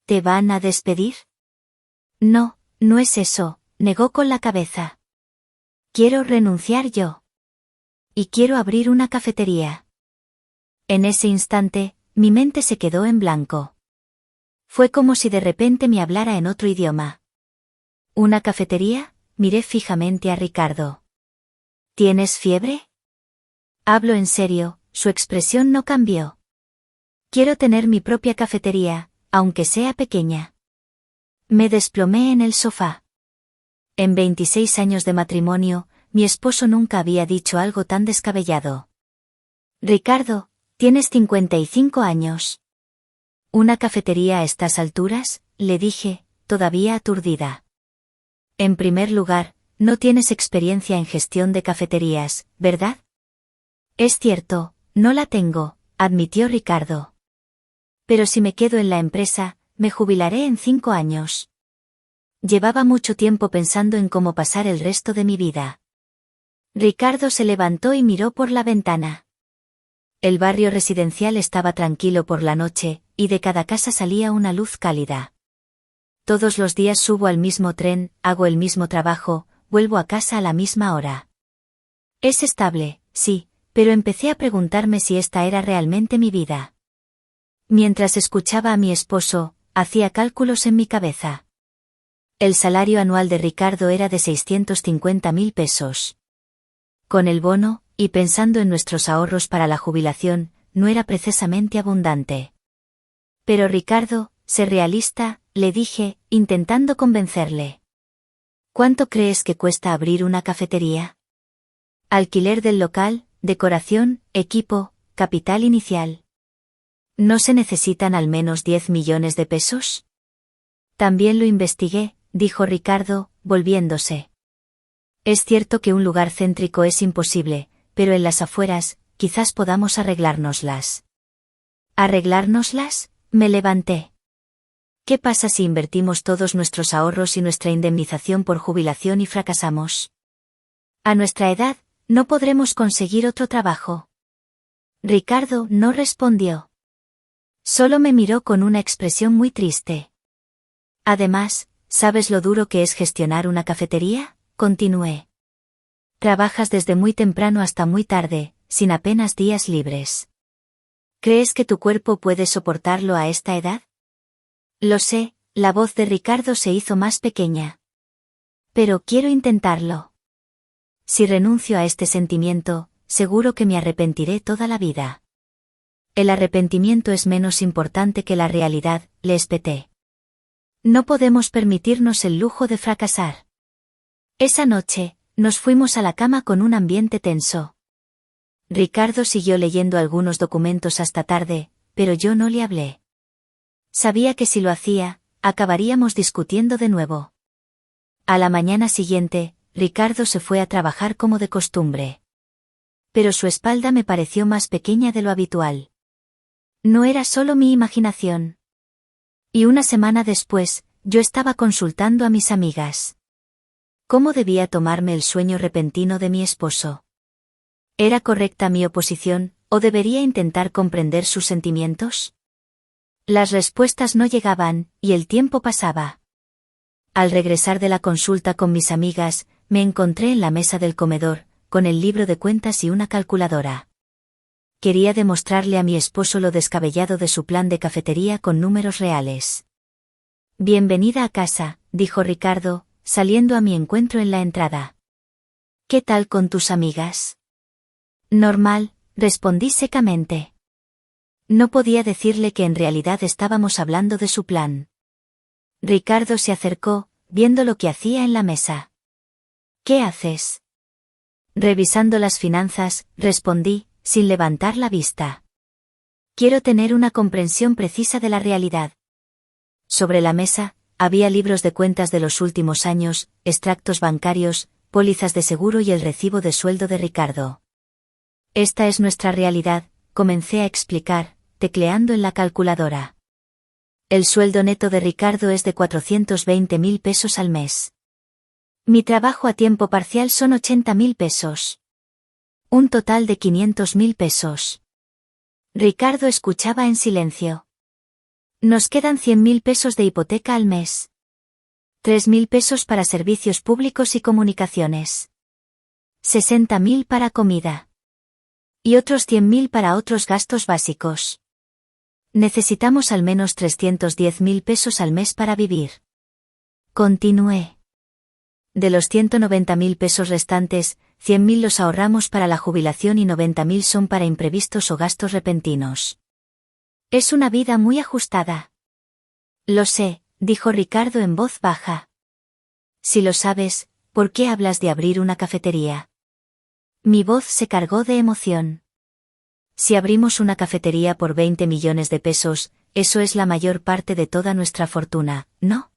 ¿Te van a despedir? No, no es eso, negó con la cabeza. Quiero renunciar yo. Y quiero abrir una cafetería. En ese instante, mi mente se quedó en blanco. Fue como si de repente me hablara en otro idioma. ¿Una cafetería? Miré fijamente a Ricardo. ¿Tienes fiebre? Hablo en serio, su expresión no cambió. Quiero tener mi propia cafetería, aunque sea pequeña. Me desplomé en el sofá. En 26 años de matrimonio, mi esposo nunca había dicho algo tan descabellado. Ricardo, tienes 55 años. ¿Una cafetería a estas alturas?, le dije, todavía aturdida. En primer lugar, no tienes experiencia en gestión de cafeterías, ¿verdad? Es cierto, no la tengo, admitió Ricardo. Pero si me quedo en la empresa, me jubilaré en 5 años. Llevaba mucho tiempo pensando en cómo pasar el resto de mi vida. Ricardo se levantó y miró por la ventana. El barrio residencial estaba tranquilo por la noche, y de cada casa salía una luz cálida. Todos los días subo al mismo tren, hago el mismo trabajo, vuelvo a casa a la misma hora. Es estable, sí, pero empecé a preguntarme si esta era realmente mi vida. Mientras escuchaba a mi esposo, hacía cálculos en mi cabeza. El salario anual de Ricardo era de 650.000 pesos. Con el bono, y pensando en nuestros ahorros para la jubilación, no era precisamente abundante. Pero Ricardo, sé realista, le dije, intentando convencerle. ¿Cuánto crees que cuesta abrir una cafetería? Alquiler del local, decoración, equipo, capital inicial. ¿No se necesitan al menos 10 millones de pesos? También lo investigué, dijo Ricardo, volviéndose. Es cierto que un lugar céntrico es imposible, pero en las afueras, quizás podamos arreglárnoslas. ¿Arreglárnoslas? Me levanté. ¿Qué pasa si invertimos todos nuestros ahorros y nuestra indemnización por jubilación y fracasamos? A nuestra edad, no podremos conseguir otro trabajo. Ricardo no respondió. Solo me miró con una expresión muy triste. Además, ¿sabes lo duro que es gestionar una cafetería?, continué. Trabajas desde muy temprano hasta muy tarde, sin apenas días libres. ¿Crees que tu cuerpo puede soportarlo a esta edad? Lo sé, la voz de Ricardo se hizo más pequeña. Pero quiero intentarlo. Si renuncio a este sentimiento, seguro que me arrepentiré toda la vida. El arrepentimiento es menos importante que la realidad, le espeté. No podemos permitirnos el lujo de fracasar. Esa noche, nos fuimos a la cama con un ambiente tenso. Ricardo siguió leyendo algunos documentos hasta tarde, pero yo no le hablé. Sabía que si lo hacía, acabaríamos discutiendo de nuevo. A la mañana siguiente, Ricardo se fue a trabajar como de costumbre. Pero su espalda me pareció más pequeña de lo habitual. No era solo mi imaginación. Y una semana después, yo estaba consultando a mis amigas. ¿Cómo debía tomarme el sueño repentino de mi esposo? ¿Era correcta mi oposición, o debería intentar comprender sus sentimientos? Las respuestas no llegaban, y el tiempo pasaba. Al regresar de la consulta con mis amigas, me encontré en la mesa del comedor, con el libro de cuentas y una calculadora. Quería demostrarle a mi esposo lo descabellado de su plan de cafetería con números reales. Bienvenida a casa, dijo Ricardo, saliendo a mi encuentro en la entrada. ¿Qué tal con tus amigas? Normal, respondí secamente. No podía decirle que en realidad estábamos hablando de su plan. Ricardo se acercó, viendo lo que hacía en la mesa. ¿Qué haces? Revisando las finanzas, respondí, sin levantar la vista. Quiero tener una comprensión precisa de la realidad. Sobre la mesa, había libros de cuentas de los últimos años, extractos bancarios, pólizas de seguro y el recibo de sueldo de Ricardo. Esta es nuestra realidad, comencé a explicar, tecleando en la calculadora. El sueldo neto de Ricardo es de 420.000 pesos al mes. Mi trabajo a tiempo parcial son 80.000 pesos. Un total de 500.000 pesos. Ricardo escuchaba en silencio. Nos quedan 100.000 pesos de hipoteca al mes. 3.000 pesos para servicios públicos y comunicaciones. 60.000 para comida. Y otros 100.000 para otros gastos básicos. Necesitamos al menos 310.000 pesos al mes para vivir. Continué. De los 190.000 pesos restantes, 100.000 los ahorramos para la jubilación y 90.000 son para imprevistos o gastos repentinos. Es una vida muy ajustada. Lo sé, dijo Ricardo en voz baja. Si lo sabes, ¿por qué hablas de abrir una cafetería? Mi voz se cargó de emoción. Si abrimos una cafetería por 20 millones de pesos, eso es la mayor parte de toda nuestra fortuna, ¿no?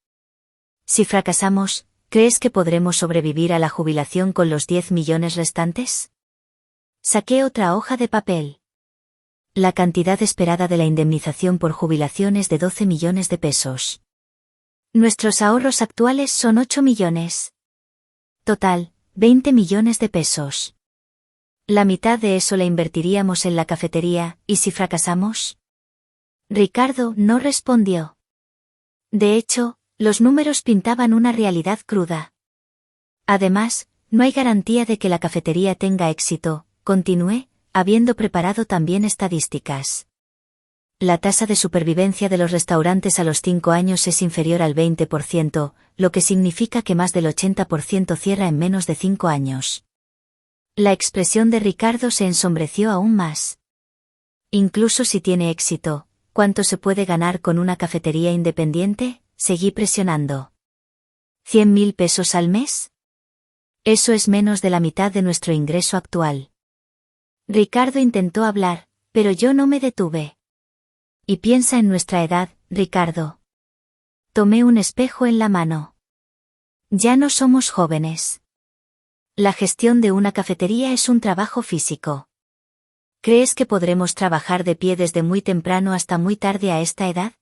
Si fracasamos, ¿crees que podremos sobrevivir a la jubilación con los 10 millones restantes? Saqué otra hoja de papel. La cantidad esperada de la indemnización por jubilación es de 12 millones de pesos. Nuestros ahorros actuales son 8 millones. Total, 20 millones de pesos. La mitad de eso la invertiríamos en la cafetería, ¿y si fracasamos? Ricardo no respondió. De hecho, los números pintaban una realidad cruda. Además, no hay garantía de que la cafetería tenga éxito, continué, habiendo preparado también estadísticas. La tasa de supervivencia de los restaurantes a los 5 años es inferior al 20%, lo que significa que más del 80% cierra en menos de 5 años. La expresión de Ricardo se ensombreció aún más. Incluso si tiene éxito, ¿cuánto se puede ganar con una cafetería independiente? Seguí presionando. ¿100.000 pesos al mes? Eso es menos de la mitad de nuestro ingreso actual. Ricardo intentó hablar, pero yo no me detuve. Y piensa en nuestra edad, Ricardo. Tomé un espejo en la mano. Ya no somos jóvenes. La gestión de una cafetería es un trabajo físico. ¿Crees que podremos trabajar de pie desde muy temprano hasta muy tarde a esta edad?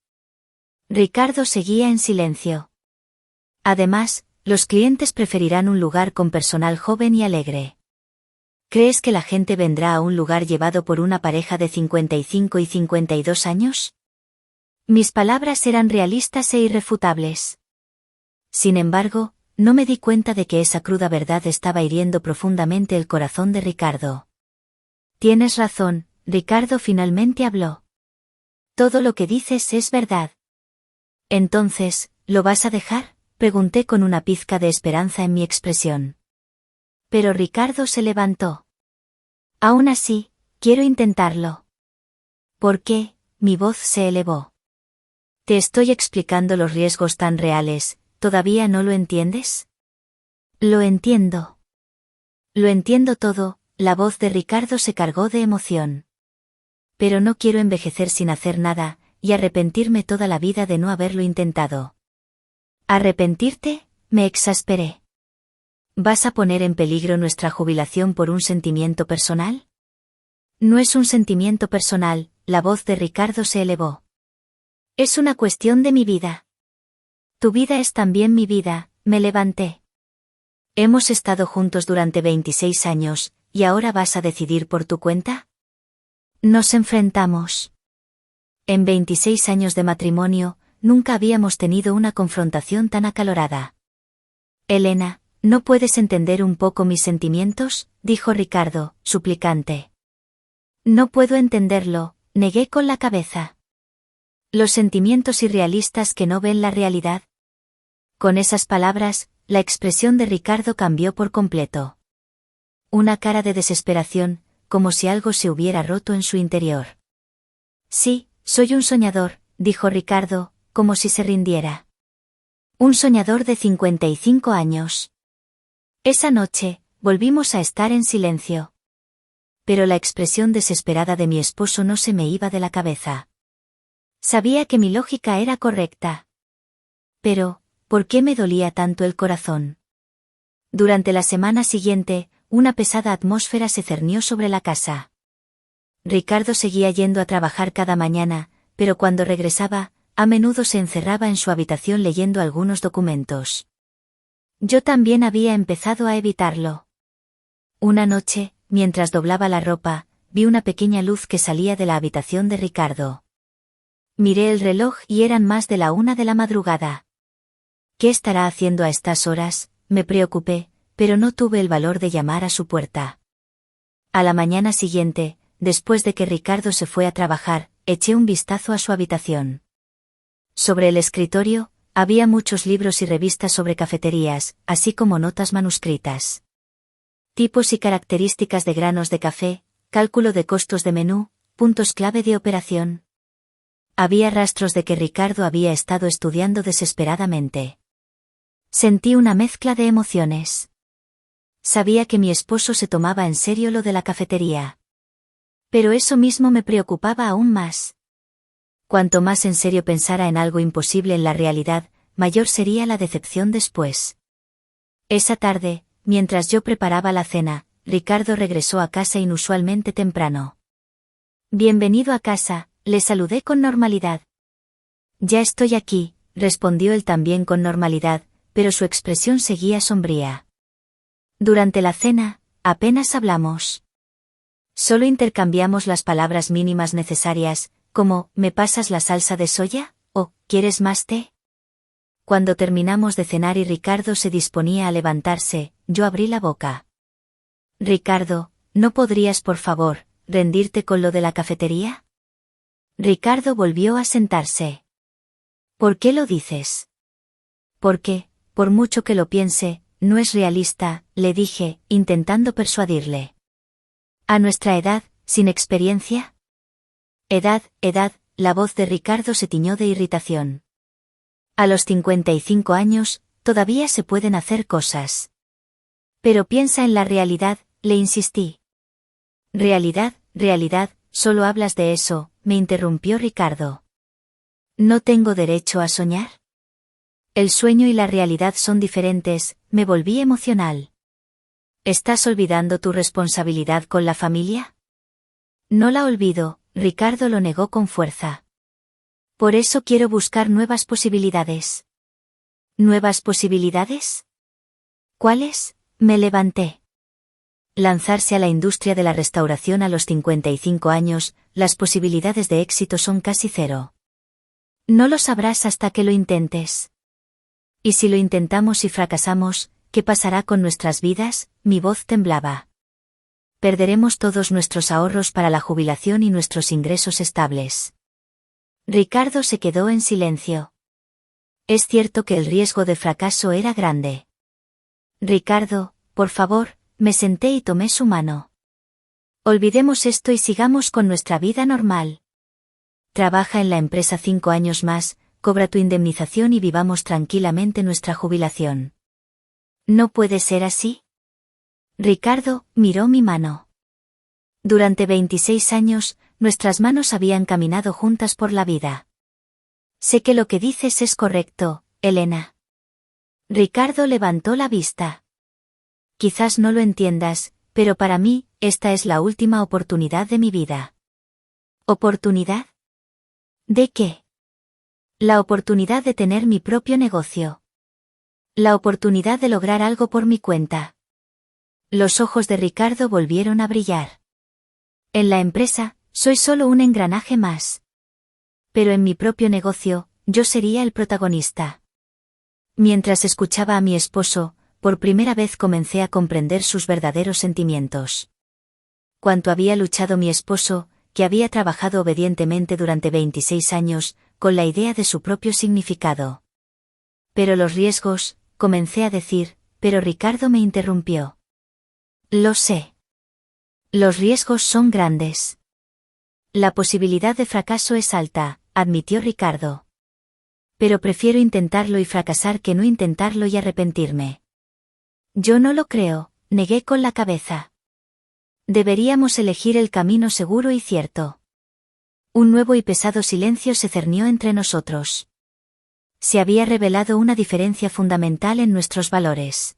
Ricardo seguía en silencio. Además, los clientes preferirán un lugar con personal joven y alegre. ¿Crees que la gente vendrá a un lugar llevado por una pareja de 55 y 52 años? Mis palabras eran realistas e irrefutables. Sin embargo, no me di cuenta de que esa cruda verdad estaba hiriendo profundamente el corazón de Ricardo. Tienes razón, Ricardo finalmente habló. Todo lo que dices es verdad. Entonces, ¿lo vas a dejar?, pregunté con una pizca de esperanza en mi expresión. Pero Ricardo se levantó. Aún así, quiero intentarlo. ¿Por qué? Mi voz se elevó. Te estoy explicando los riesgos tan reales, ¿todavía no lo entiendes? Lo entiendo. Lo entiendo todo, la voz de Ricardo se cargó de emoción. Pero no quiero envejecer sin hacer nada, y arrepentirme toda la vida de no haberlo intentado. ¿Arrepentirte?, me exasperé. ¿Vas a poner en peligro nuestra jubilación por un sentimiento personal? No es un sentimiento personal, la voz de Ricardo se elevó. Es una cuestión de mi vida. Tu vida es también mi vida, me levanté. Hemos estado juntos durante 26 años, ¿y ahora vas a decidir por tu cuenta? Nos enfrentamos. En 26 años de matrimonio, nunca habíamos tenido una confrontación tan acalorada. Elena, ¿no puedes entender un poco mis sentimientos?, dijo Ricardo, suplicante. No puedo entenderlo, negué con la cabeza. Los sentimientos irrealistas que no ven la realidad. Con esas palabras, la expresión de Ricardo cambió por completo. Una cara de desesperación, como si algo se hubiera roto en su interior. Sí, soy un soñador, dijo Ricardo, como si se rindiera. Un soñador de 55 años. Esa noche, volvimos a estar en silencio. Pero la expresión desesperada de mi esposo no se me iba de la cabeza. Sabía que mi lógica era correcta. Pero, ¿por qué me dolía tanto el corazón? Durante la semana siguiente, una pesada atmósfera se cernió sobre la casa. Ricardo seguía yendo a trabajar cada mañana, pero cuando regresaba, a menudo se encerraba en su habitación leyendo algunos documentos. Yo también había empezado a evitarlo. Una noche, mientras doblaba la ropa, vi una pequeña luz que salía de la habitación de Ricardo. Miré el reloj y eran más de la 1 de la madrugada. ¿Qué estará haciendo a estas horas?, me preocupé, pero no tuve el valor de llamar a su puerta. A la mañana siguiente, después de que Ricardo se fue a trabajar, eché un vistazo a su habitación. Sobre el escritorio, había muchos libros y revistas sobre cafeterías, así como notas manuscritas. Tipos y características de granos de café, cálculo de costos de menú, puntos clave de operación. Había rastros de que Ricardo había estado estudiando desesperadamente. Sentí una mezcla de emociones. Sabía que mi esposo se tomaba en serio lo de la cafetería. Pero eso mismo me preocupaba aún más. Cuanto más en serio pensara en algo imposible en la realidad, mayor sería la decepción después. Esa tarde, mientras yo preparaba la cena, Ricardo regresó a casa inusualmente temprano. Bienvenido a casa, le saludé con normalidad. Ya estoy aquí, respondió él también con normalidad, pero su expresión seguía sombría. Durante la cena, apenas hablamos. Solo intercambiamos las palabras mínimas necesarias, como, ¿me pasas la salsa de soya? O, ¿quieres más té? Cuando terminamos de cenar y Ricardo se disponía a levantarse, yo abrí la boca. Ricardo, ¿no podrías por favor, rendirte con lo de la cafetería? Ricardo volvió a sentarse. ¿Por qué lo dices? Porque, por mucho que lo piense, no es realista, le dije, intentando persuadirle. A nuestra edad, sin experiencia. Edad, la voz de Ricardo se tiñó de irritación. A los 55 años, todavía se pueden hacer cosas. Pero piensa en la realidad, le insistí. Realidad, solo hablas de eso, me interrumpió Ricardo. ¿No tengo derecho a soñar? El sueño y la realidad son diferentes, me volví emocional. ¿Estás olvidando tu responsabilidad con la familia? No la olvido, Ricardo lo negó con fuerza. Por eso quiero buscar nuevas posibilidades. ¿Nuevas posibilidades? ¿Cuáles? Me levanté. Lanzarse a la industria de la restauración a los 55 años, las posibilidades de éxito son casi cero. No lo sabrás hasta que lo intentes. Y si lo intentamos y fracasamos, ¿qué pasará con nuestras vidas? Mi voz temblaba. Perderemos todos nuestros ahorros para la jubilación y nuestros ingresos estables. Ricardo se quedó en silencio. Es cierto que el riesgo de fracaso era grande. Ricardo, por favor, me senté y tomé su mano. Olvidemos esto y sigamos con nuestra vida normal. Trabaja en la empresa 5 años más, cobra tu indemnización y vivamos tranquilamente nuestra jubilación. ¿No puede ser así? Ricardo miró mi mano. Durante 26 años, nuestras manos habían caminado juntas por la vida. Sé que lo que dices es correcto, Elena. Ricardo levantó la vista. Quizás no lo entiendas, pero para mí, esta es la última oportunidad de mi vida. ¿Oportunidad? ¿De qué? La oportunidad de tener mi propio negocio. La oportunidad de lograr algo por mi cuenta. Los ojos de Ricardo volvieron a brillar. En la empresa, soy solo un engranaje más. Pero en mi propio negocio, yo sería el protagonista. Mientras escuchaba a mi esposo, por primera vez comencé a comprender sus verdaderos sentimientos. Cuánto había luchado mi esposo, que había trabajado obedientemente durante 26 años, con la idea de su propio significado. Pero los riesgos, comencé a decir, pero Ricardo me interrumpió. Lo sé. Los riesgos son grandes. La posibilidad de fracaso es alta, admitió Ricardo. Pero prefiero intentarlo y fracasar que no intentarlo y arrepentirme. Yo no lo creo, negué con la cabeza. Deberíamos elegir el camino seguro y cierto. Un nuevo y pesado silencio se cernió entre nosotros. Se había revelado una diferencia fundamental en nuestros valores.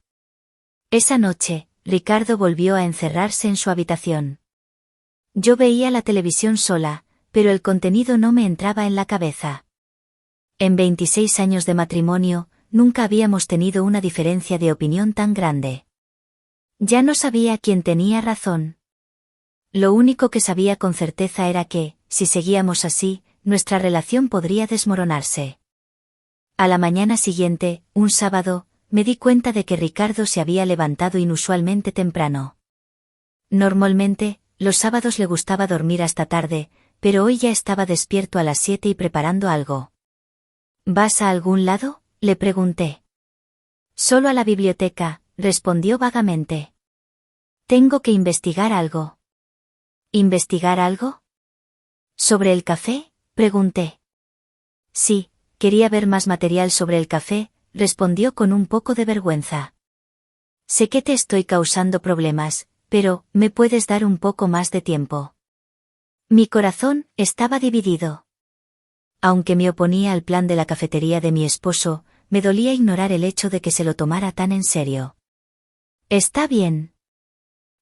Esa noche, Ricardo volvió a encerrarse en su habitación. Yo veía la televisión sola, pero el contenido no me entraba en la cabeza. En 26 años de matrimonio, nunca habíamos tenido una diferencia de opinión tan grande. Ya no sabía quién tenía razón. Lo único que sabía con certeza era que, si seguíamos así, nuestra relación podría desmoronarse. A la mañana siguiente, un sábado, me di cuenta de que Ricardo se había levantado inusualmente temprano. Normalmente, los sábados le gustaba dormir hasta tarde, pero hoy ya estaba despierto a las 7 y preparando algo. ¿Vas a algún lado?, le pregunté. Solo a la biblioteca, respondió vagamente. Tengo que investigar algo. ¿Investigar algo? ¿Sobre el café?, pregunté. Sí, quería ver más material sobre el café, respondió con un poco de vergüenza. Sé que te estoy causando problemas, pero, ¿me puedes dar un poco más de tiempo? Mi corazón estaba dividido. Aunque me oponía al plan de la cafetería de mi esposo, me dolía ignorar el hecho de que se lo tomara tan en serio. Está bien.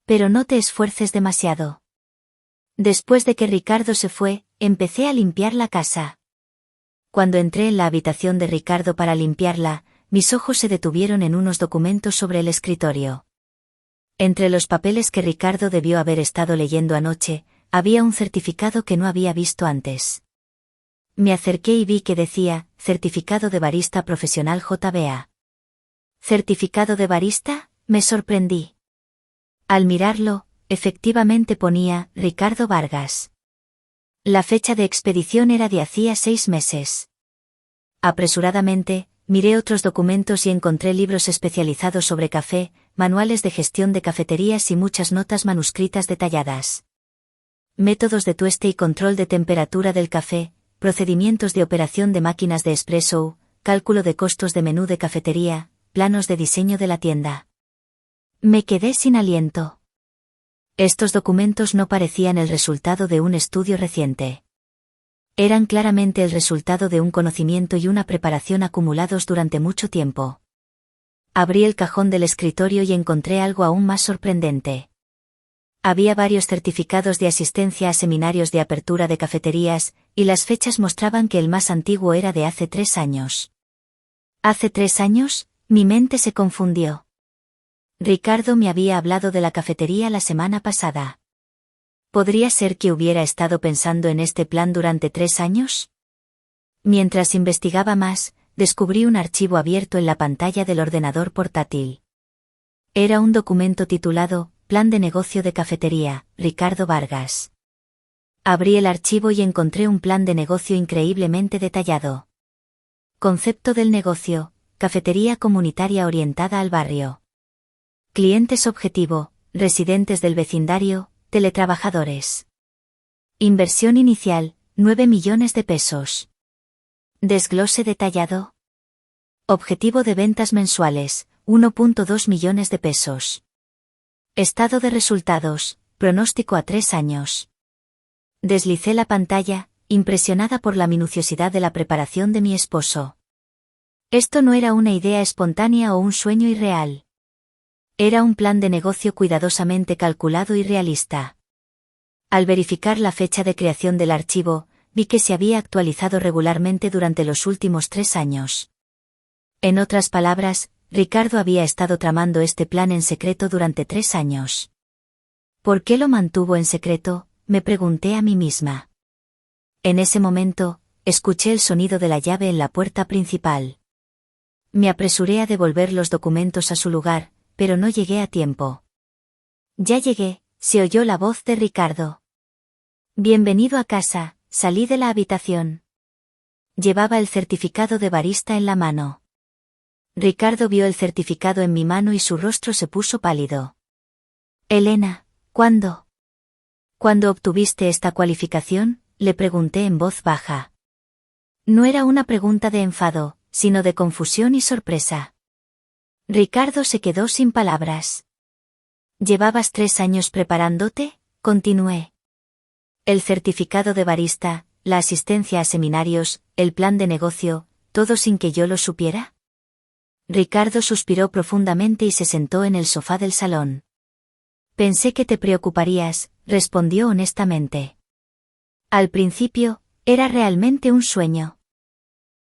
Pero no te esfuerces demasiado. Después de que Ricardo se fue, empecé a limpiar la casa. Cuando entré en la habitación de Ricardo para limpiarla, mis ojos se detuvieron en unos documentos sobre el escritorio. Entre los papeles que Ricardo debió haber estado leyendo anoche, había un certificado que no había visto antes. Me acerqué y vi que decía, Certificado de Barista Profesional JBA. ¿Certificado de barista?, me sorprendí. Al mirarlo, efectivamente ponía, Ricardo Vargas. La fecha de expedición era de hacía 6 meses. Apresuradamente, miré otros documentos y encontré libros especializados sobre café, manuales de gestión de cafeterías y muchas notas manuscritas detalladas. Métodos de tueste y control de temperatura del café, procedimientos de operación de máquinas de espresso, cálculo de costos de menú de cafetería, planos de diseño de la tienda. Me quedé sin aliento. Estos documentos no parecían el resultado de un estudio reciente. Eran claramente el resultado de un conocimiento y una preparación acumulados durante mucho tiempo. Abrí el cajón del escritorio y encontré algo aún más sorprendente. Había varios certificados de asistencia a seminarios de apertura de cafeterías, y las fechas mostraban que el más antiguo era de hace 3 años. ¿Hace 3 años? Mi mente se confundió. Ricardo me había hablado de la cafetería la semana pasada. ¿Podría ser que hubiera estado pensando en este plan durante 3 años? Mientras investigaba más, descubrí un archivo abierto en la pantalla del ordenador portátil. Era un documento titulado, Plan de negocio de cafetería, Ricardo Vargas. Abrí el archivo y encontré un plan de negocio increíblemente detallado. Concepto del negocio, cafetería comunitaria orientada al barrio. Clientes objetivo, residentes del vecindario, teletrabajadores. Inversión inicial, 9 millones de pesos. Desglose detallado. Objetivo de ventas mensuales, 1.2 millones de pesos. Estado de resultados, pronóstico a 3 años. Deslicé la pantalla, impresionada por la minuciosidad de la preparación de mi esposo. Esto no era una idea espontánea o un sueño irreal. Era un plan de negocio cuidadosamente calculado y realista. Al verificar la fecha de creación del archivo, vi que se había actualizado regularmente durante los últimos 3 años. En otras palabras, Ricardo había estado tramando este plan en secreto durante 3 años. ¿Por qué lo mantuvo en secreto?, me pregunté a mí misma. En ese momento, escuché el sonido de la llave en la puerta principal. Me apresuré a devolver los documentos a su lugar, pero no llegué a tiempo. Ya llegué, se oyó la voz de Ricardo. Bienvenido a casa, salí de la habitación. Llevaba el certificado de barista en la mano. Ricardo vio el certificado en mi mano y su rostro se puso pálido. Elena, ¿cuándo? ¿Cuándo obtuviste esta cualificación?, le pregunté en voz baja. No era una pregunta de enfado, sino de confusión y sorpresa. Ricardo se quedó sin palabras. ¿Llevabas 3 años preparándote?, continué. El certificado de barista, la asistencia a seminarios, el plan de negocio, ¿todo sin que yo lo supiera? Ricardo suspiró profundamente y se sentó en el sofá del salón. Pensé que te preocuparías, respondió honestamente. Al principio, era realmente un sueño.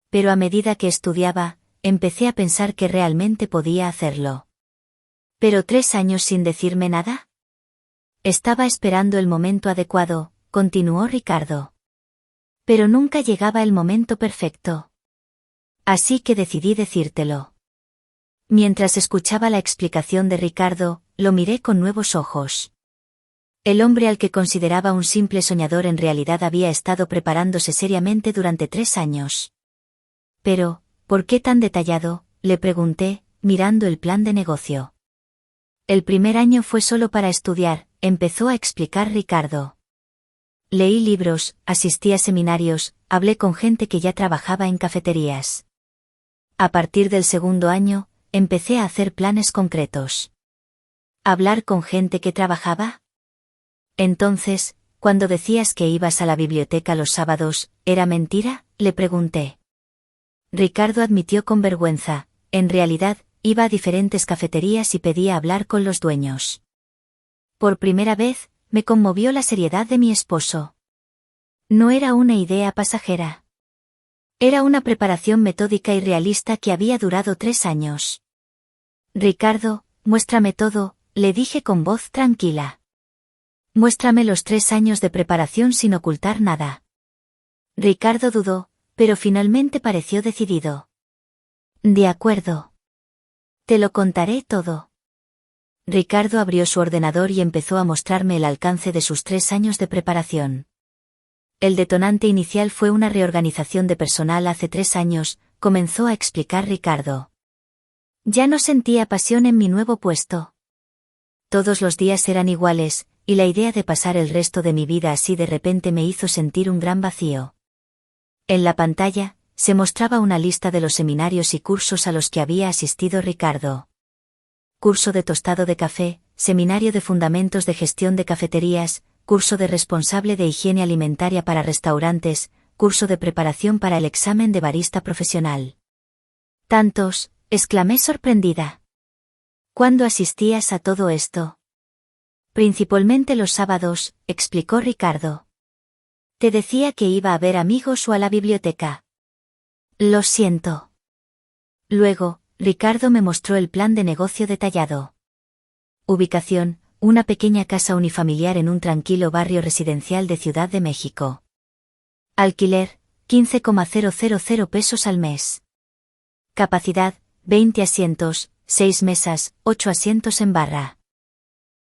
Pero a medida que estudiaba, empecé a pensar que realmente podía hacerlo. ¿Pero 3 años sin decirme nada? Estaba esperando el momento adecuado, continuó Ricardo. Pero nunca llegaba el momento perfecto. Así que decidí decírtelo. Mientras escuchaba la explicación de Ricardo, lo miré con nuevos ojos. El hombre al que consideraba un simple soñador en realidad había estado preparándose seriamente durante 3 años. Pero, ¿por qué tan detallado?, le pregunté, mirando el plan de negocio. El primer año fue solo para estudiar, empezó a explicar Ricardo. Leí libros, asistí a seminarios, hablé con gente que ya trabajaba en cafeterías. A partir del segundo año, empecé a hacer planes concretos. ¿Hablar con gente que trabajaba? Entonces, cuando decías que ibas a la biblioteca los sábados, ¿era mentira?, le pregunté. Ricardo admitió con vergüenza, en realidad, iba a diferentes cafeterías y pedía hablar con los dueños. Por primera vez, me conmovió la seriedad de mi esposo. No era una idea pasajera. Era una preparación metódica y realista que había durado 3 años. Ricardo, muéstrame todo, le dije con voz tranquila. Muéstrame los 3 años de preparación sin ocultar nada. Ricardo dudó, pero finalmente pareció decidido. De acuerdo. Te lo contaré todo. Ricardo abrió su ordenador y empezó a mostrarme el alcance de sus 3 años de preparación. El detonante inicial fue una reorganización de personal hace 3 años, comenzó a explicar Ricardo. Ya no sentía pasión en mi nuevo puesto. Todos los días eran iguales, y la idea de pasar el resto de mi vida así de repente me hizo sentir un gran vacío. En la pantalla, se mostraba una lista de los seminarios y cursos a los que había asistido Ricardo. Curso de tostado de café, seminario de fundamentos de gestión de cafeterías, curso de responsable de higiene alimentaria para restaurantes, curso de preparación para el examen de barista profesional. ¿Tantos?, exclamé sorprendida. ¿Cuándo asistías a todo esto? Principalmente los sábados, explicó Ricardo. Te decía que iba a ver amigos o a la biblioteca. Lo siento. Luego, Ricardo me mostró el plan de negocio detallado. Ubicación, una pequeña casa unifamiliar en un tranquilo barrio residencial de Ciudad de México. Alquiler, 15,000 pesos al mes. Capacidad, 20 asientos, 6 mesas, 8 asientos en barra.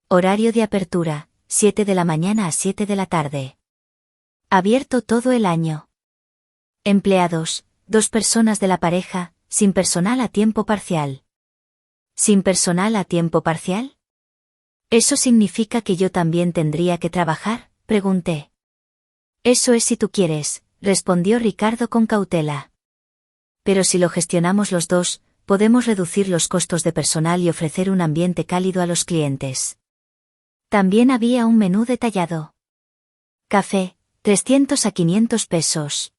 Horario de apertura, 7 de la mañana a 7 de la tarde. Abierto todo el año. Empleados, 2 personas de la pareja, sin personal a tiempo parcial. ¿Sin personal a tiempo parcial? ¿Eso significa que yo también tendría que trabajar?, pregunté. Eso es si tú quieres, respondió Ricardo con cautela. Pero si lo gestionamos los dos, podemos reducir los costos de personal y ofrecer un ambiente cálido a los clientes. También había un menú detallado. Café, 300 a 500 pesos.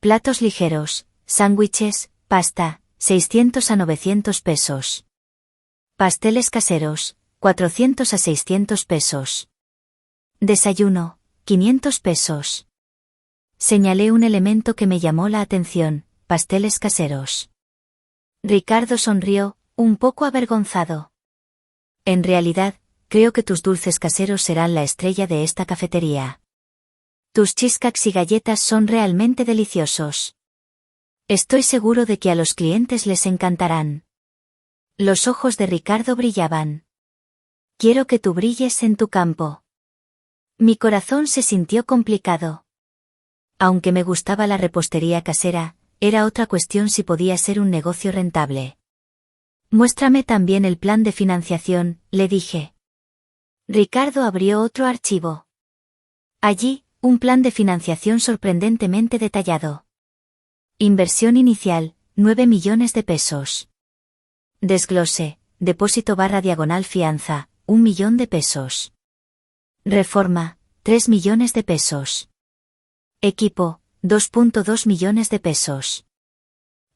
Platos ligeros, sándwiches, pasta, 600 a 900 pesos. Pasteles caseros, 400 a 600 pesos. Desayuno, 500 pesos. Señalé un elemento que me llamó la atención, pasteles caseros. Ricardo sonrió, un poco avergonzado. En realidad, creo que tus dulces caseros serán la estrella de esta cafetería. Tus cheesecakes y galletas son realmente deliciosos. Estoy seguro de que a los clientes les encantarán. Los ojos de Ricardo brillaban. Quiero que tú brilles en tu campo. Mi corazón se sintió complicado. Aunque me gustaba la repostería casera, era otra cuestión si podía ser un negocio rentable. Muéstrame también el plan de financiación, le dije. Ricardo abrió otro archivo. Allí, un plan de financiación sorprendentemente detallado. Inversión inicial, 9 millones de pesos. Desglose, depósito / fianza, 1 millón de pesos. Reforma, 3 millones de pesos. Equipo, 2,2 millones de pesos.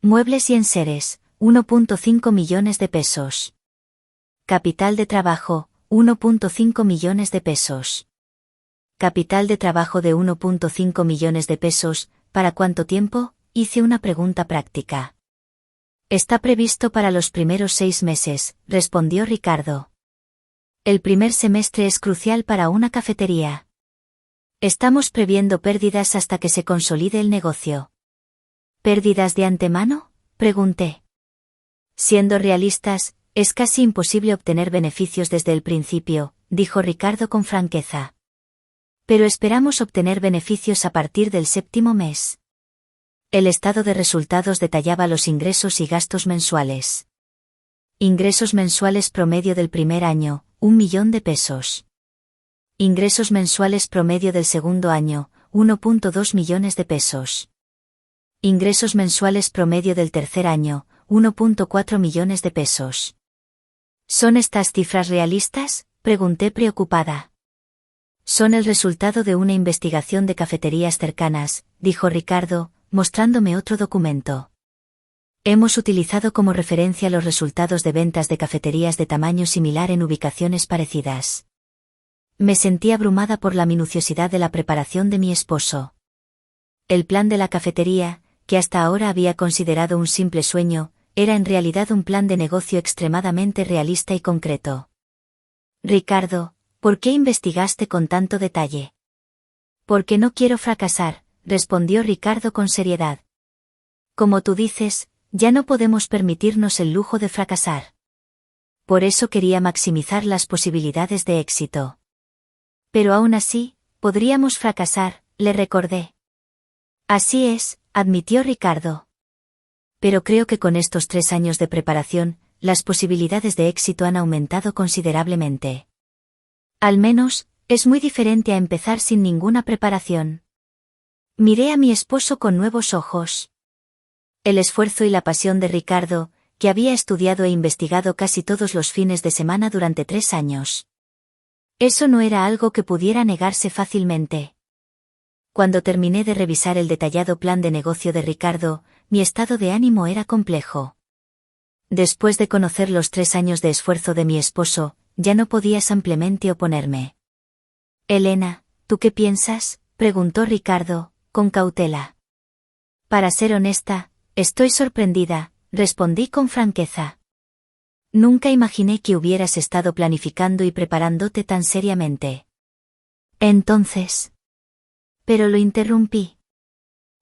Muebles y enseres, 1,5 millones de pesos. Capital de trabajo, 1,5 millones de pesos. Capital de trabajo de 1,5 millones de pesos, ¿para cuánto tiempo?, hice una pregunta práctica. Está previsto para los primeros 6 meses, respondió Ricardo. El primer semestre es crucial para una cafetería. Estamos previendo pérdidas hasta que se consolide el negocio. ¿Pérdidas de antemano?, pregunté. Siendo realistas, es casi imposible obtener beneficios desde el principio, dijo Ricardo con franqueza. Pero esperamos obtener beneficios a partir del 7º mes. El estado de resultados detallaba los ingresos y gastos mensuales. Ingresos mensuales promedio del primer año, 1 millón de pesos. Ingresos mensuales promedio del segundo año, 1.2 millones de pesos. Ingresos mensuales promedio del tercer año, 1.4 millones de pesos. ¿Son estas cifras realistas?, pregunté preocupada. Son el resultado de una investigación de cafeterías cercanas, dijo Ricardo, mostrándome otro documento. Hemos utilizado como referencia los resultados de ventas de cafeterías de tamaño similar en ubicaciones parecidas. Me sentí abrumada por la minuciosidad de la preparación de mi esposo. El plan de la cafetería, que hasta ahora había considerado un simple sueño, era en realidad un plan de negocio extremadamente realista y concreto. Ricardo, ¿por qué investigaste con tanto detalle? Porque no quiero fracasar, respondió Ricardo con seriedad. Como tú dices, ya no podemos permitirnos el lujo de fracasar. Por eso quería maximizar las posibilidades de éxito. Pero aún así, podríamos fracasar, le recordé. Así es, admitió Ricardo. Pero creo que con estos 3 años de preparación, las posibilidades de éxito han aumentado considerablemente. Al menos, es muy diferente a empezar sin ninguna preparación. Miré a mi esposo con nuevos ojos. El esfuerzo y la pasión de Ricardo, que había estudiado e investigado casi todos los fines de semana durante 3 años. Eso no era algo que pudiera negarse fácilmente. Cuando terminé de revisar el detallado plan de negocio de Ricardo, mi estado de ánimo era complejo. Después de conocer los 3 años de esfuerzo de mi esposo, ya no podía simplemente oponerme. Elena, ¿tú qué piensas?, preguntó Ricardo, con cautela. Para ser honesta, estoy sorprendida, respondí con franqueza. Nunca imaginé que hubieras estado planificando y preparándote tan seriamente. Entonces. Pero lo interrumpí.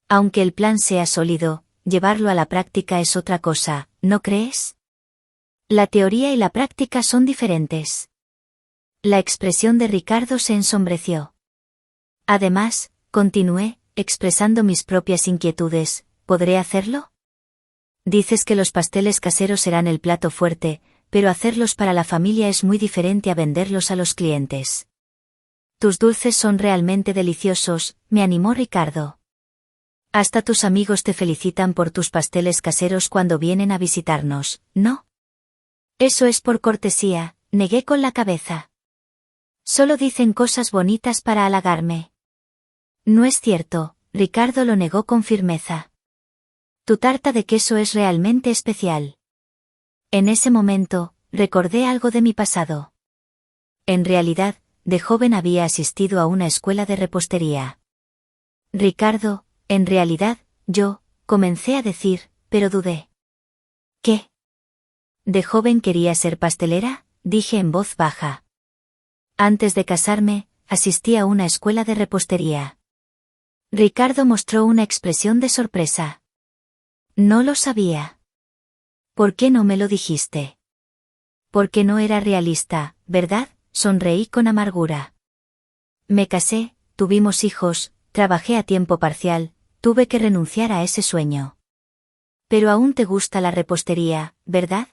Aunque el plan sea sólido, llevarlo a la práctica es otra cosa, ¿no crees? La teoría y la práctica son diferentes. La expresión de Ricardo se ensombreció. Además, continué, expresando mis propias inquietudes, ¿podré hacerlo? Dices que los pasteles caseros serán el plato fuerte, pero hacerlos para la familia es muy diferente a venderlos a los clientes. Tus dulces son realmente deliciosos, me animó Ricardo. Hasta tus amigos te felicitan por tus pasteles caseros cuando vienen a visitarnos, ¿no? Eso es por cortesía, negué con la cabeza. Solo dicen cosas bonitas para halagarme. No es cierto, Ricardo lo negó con firmeza. Tu tarta de queso es realmente especial. En ese momento, recordé algo de mi pasado. En realidad, de joven había asistido a una escuela de repostería. Ricardo, en realidad, yo, comencé a decir, pero dudé. ¿Qué? ¿De joven quería ser pastelera?, dije en voz baja. Antes de casarme, asistí a una escuela de repostería. Ricardo mostró una expresión de sorpresa. No lo sabía. ¿Por qué no me lo dijiste? Porque no era realista, ¿verdad?, sonreí con amargura. Me casé, tuvimos hijos, trabajé a tiempo parcial, tuve que renunciar a ese sueño. Pero aún te gusta la repostería, ¿verdad?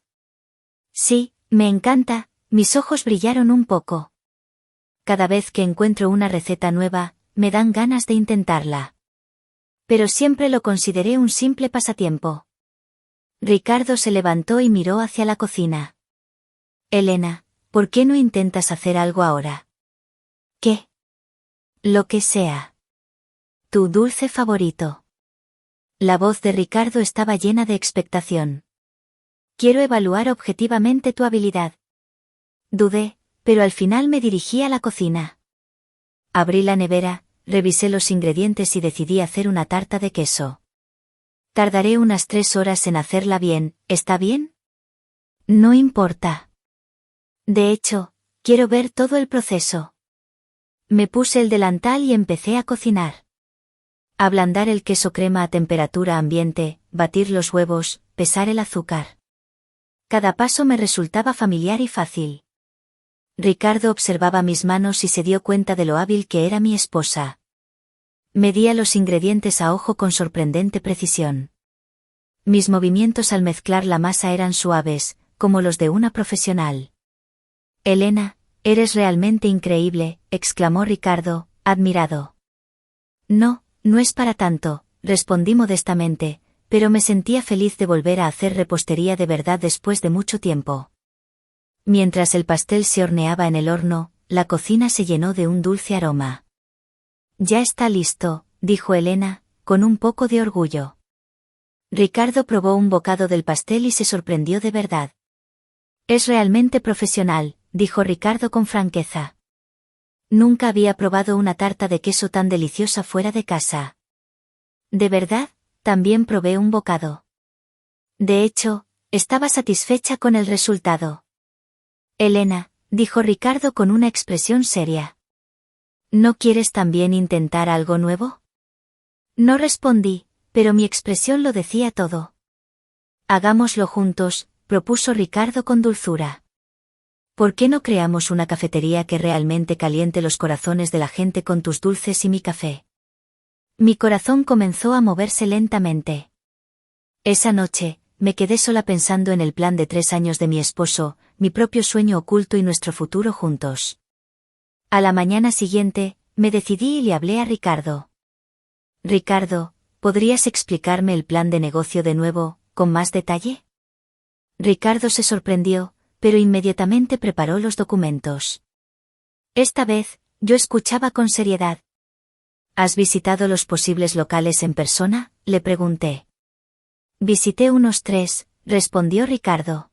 Sí, me encanta, mis ojos brillaron un poco. Cada vez que encuentro una receta nueva, me dan ganas de intentarla. Pero siempre lo consideré un simple pasatiempo. Ricardo se levantó y miró hacia la cocina. Elena, ¿por qué no intentas hacer algo ahora? ¿Qué? Lo que sea. Tu dulce favorito. La voz de Ricardo estaba llena de expectación. Quiero evaluar objetivamente tu habilidad. Dudé, pero al final me dirigí a la cocina. Abrí la nevera, revisé los ingredientes y decidí hacer una tarta de queso. Tardaré unas 3 horas en hacerla bien, ¿está bien? No importa. De hecho, quiero ver todo el proceso. Me puse el delantal y empecé a cocinar. Ablandar el queso crema a temperatura ambiente, batir los huevos, pesar el azúcar. Cada paso me resultaba familiar y fácil. Ricardo observaba mis manos y se dio cuenta de lo hábil que era mi esposa. Medía los ingredientes a ojo con sorprendente precisión. Mis movimientos al mezclar la masa eran suaves, como los de una profesional. Elena, eres realmente increíble, exclamó Ricardo, admirado. No, no es para tanto, respondí modestamente, pero me sentía feliz de volver a hacer repostería de verdad después de mucho tiempo. Mientras el pastel se horneaba en el horno, la cocina se llenó de un dulce aroma. Ya está listo, dijo Elena, con un poco de orgullo. Ricardo probó un bocado del pastel y se sorprendió de verdad. Es realmente profesional, dijo Ricardo con franqueza. Nunca había probado una tarta de queso tan deliciosa fuera de casa. ¿De verdad? También probé un bocado. De hecho, estaba satisfecha con el resultado. Elena, dijo Ricardo con una expresión seria. ¿No quieres también intentar algo nuevo? No respondí, pero mi expresión lo decía todo. Hagámoslo juntos, propuso Ricardo con dulzura. ¿Por qué no creamos una cafetería que realmente caliente los corazones de la gente con tus dulces y mi café? Mi corazón comenzó a moverse lentamente. Esa noche, me quedé sola pensando en el plan de 3 años de mi esposo, mi propio sueño oculto y nuestro futuro juntos. A la mañana siguiente, me decidí y le hablé a Ricardo. Ricardo, ¿podrías explicarme el plan de negocio de nuevo, con más detalle? Ricardo se sorprendió, pero inmediatamente preparó los documentos. Esta vez, yo escuchaba con seriedad. ¿Has visitado los posibles locales en persona?, le pregunté. Visité unos 3, respondió Ricardo.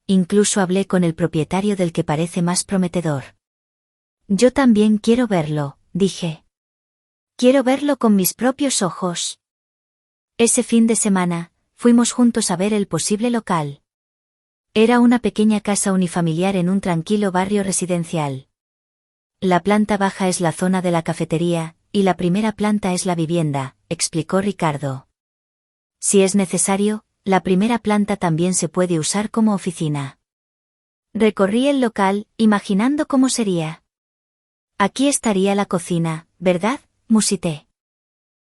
Incluso hablé con el propietario del que parece más prometedor. Yo también quiero verlo, dije. Quiero verlo con mis propios ojos. Ese fin de semana, fuimos juntos a ver el posible local. Era una pequeña casa unifamiliar en un tranquilo barrio residencial. La planta baja es la zona de la cafetería, y la primera planta es la vivienda, explicó Ricardo. Si es necesario, la primera planta también se puede usar como oficina. Recorrí el local, imaginando cómo sería. Aquí estaría la cocina, ¿verdad?, musité.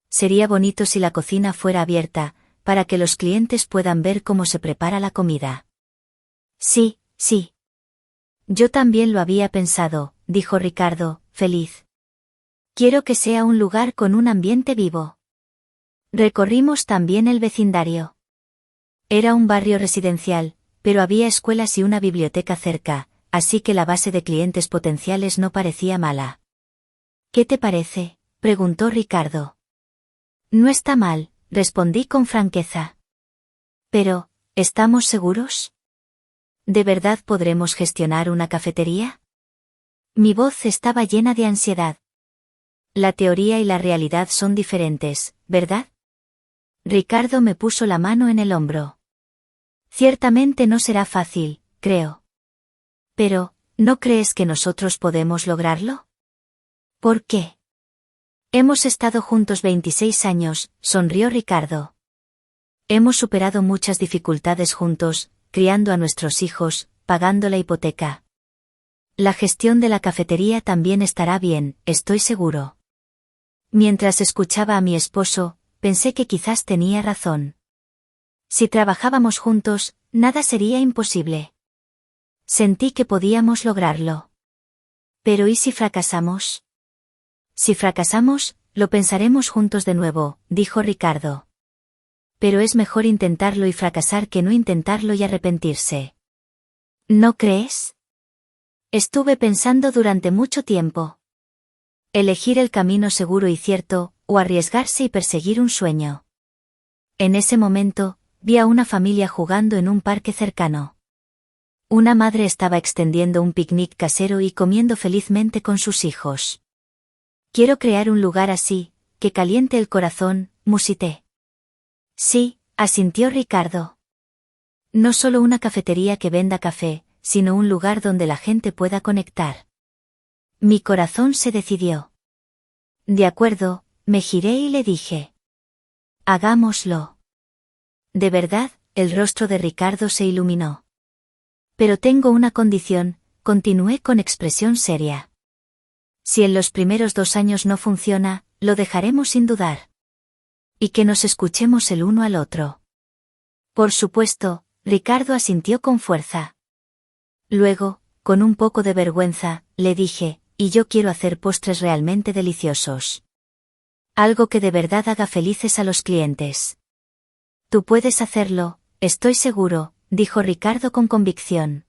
Sería bonito si la cocina fuera abierta, para que los clientes puedan ver cómo se prepara la comida. Sí, sí. Yo también lo había pensado, dijo Ricardo, feliz. Quiero que sea un lugar con un ambiente vivo. Recorrimos también el vecindario. Era un barrio residencial, pero había escuelas y una biblioteca cerca, así que la base de clientes potenciales no parecía mala. ¿Qué te parece?, preguntó Ricardo. No está mal, respondí con franqueza. Pero, ¿estamos seguros? ¿De verdad podremos gestionar una cafetería? Mi voz estaba llena de ansiedad. La teoría y la realidad son diferentes, ¿verdad? Ricardo me puso la mano en el hombro. Ciertamente no será fácil, creo. Pero, ¿no crees que nosotros podemos lograrlo? ¿Por qué? Hemos estado juntos 26 años, sonrió Ricardo. Hemos superado muchas dificultades juntos, criando a nuestros hijos, pagando la hipoteca. La gestión de la cafetería también estará bien, estoy seguro. Mientras escuchaba a mi esposo, pensé que quizás tenía razón. Si trabajábamos juntos, nada sería imposible. Sentí que podíamos lograrlo. Pero ¿y si fracasamos? Si fracasamos, lo pensaremos juntos de nuevo, dijo Ricardo. Pero es mejor intentarlo y fracasar que no intentarlo y arrepentirse. ¿No crees? Estuve pensando durante mucho tiempo. Elegir el camino seguro y cierto, o arriesgarse y perseguir un sueño. En ese momento, vi a una familia jugando en un parque cercano. Una madre estaba extendiendo un picnic casero y comiendo felizmente con sus hijos. Quiero crear un lugar así, que caliente el corazón, musité. Sí, asintió Ricardo. No solo una cafetería que venda café, sino un lugar donde la gente pueda conectar. Mi corazón se decidió. De acuerdo, me giré y le dije. Hagámoslo. De verdad, el rostro de Ricardo se iluminó. Pero tengo una condición, continué con expresión seria. Si en los primeros 2 años no funciona, lo dejaremos sin dudar. Y que nos escuchemos el uno al otro. Por supuesto, Ricardo asintió con fuerza. Luego, con un poco de vergüenza, le dije, y yo quiero hacer postres realmente deliciosos. Algo que de verdad haga felices a los clientes. Tú puedes hacerlo, estoy seguro, dijo Ricardo con convicción.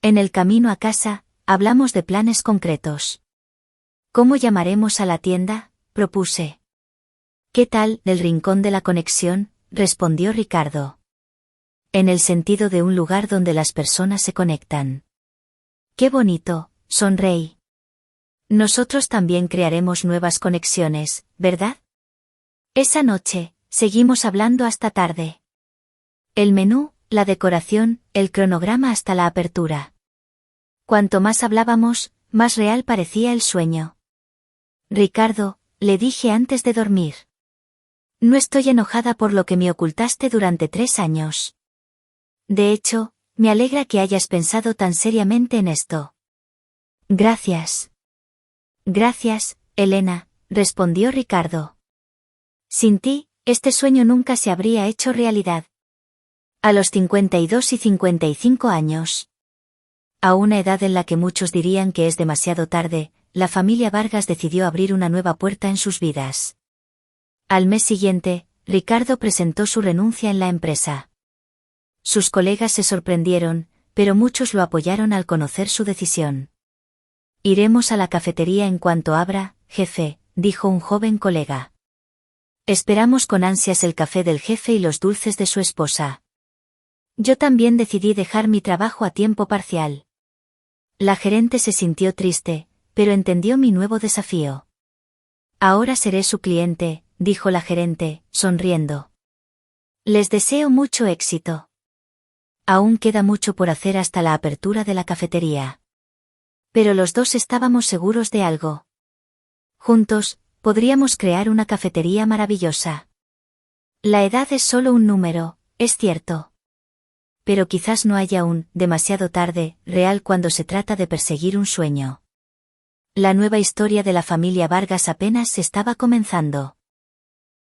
En el camino a casa, hablamos de planes concretos. ¿Cómo llamaremos a la tienda?, propuse. ¿Qué tal, del rincón de la conexión?, respondió Ricardo. En el sentido de un lugar donde las personas se conectan. Qué bonito, sonreí. Nosotros también crearemos nuevas conexiones, ¿verdad? Esa noche, seguimos hablando hasta tarde. El menú, la decoración, el cronograma hasta la apertura. Cuanto más hablábamos, más real parecía el sueño. Ricardo, le dije antes de dormir. No estoy enojada por lo que me ocultaste durante 3 años. De hecho, me alegra que hayas pensado tan seriamente en esto. Gracias. Gracias, Elena, respondió Ricardo. Sin ti, este sueño nunca se habría hecho realidad. A los 52 y 55 años. A una edad en la que muchos dirían que es demasiado tarde, la familia Vargas decidió abrir una nueva puerta en sus vidas. Al mes siguiente, Ricardo presentó su renuncia en la empresa. Sus colegas se sorprendieron, pero muchos lo apoyaron al conocer su decisión. Iremos a la cafetería en cuanto abra, jefe, dijo un joven colega. Esperamos con ansias el café del jefe y los dulces de su esposa. Yo también decidí dejar mi trabajo a tiempo parcial. La gerente se sintió triste, pero entendió mi nuevo desafío. Ahora seré su cliente, dijo la gerente, sonriendo. Les deseo mucho éxito. Aún queda mucho por hacer hasta la apertura de la cafetería. Pero los dos estábamos seguros de algo. Juntos, podríamos crear una cafetería maravillosa. La edad es solo un número, es cierto. Pero quizás no haya un demasiado tarde real cuando se trata de perseguir un sueño. La nueva historia de la familia Vargas apenas se estaba comenzando.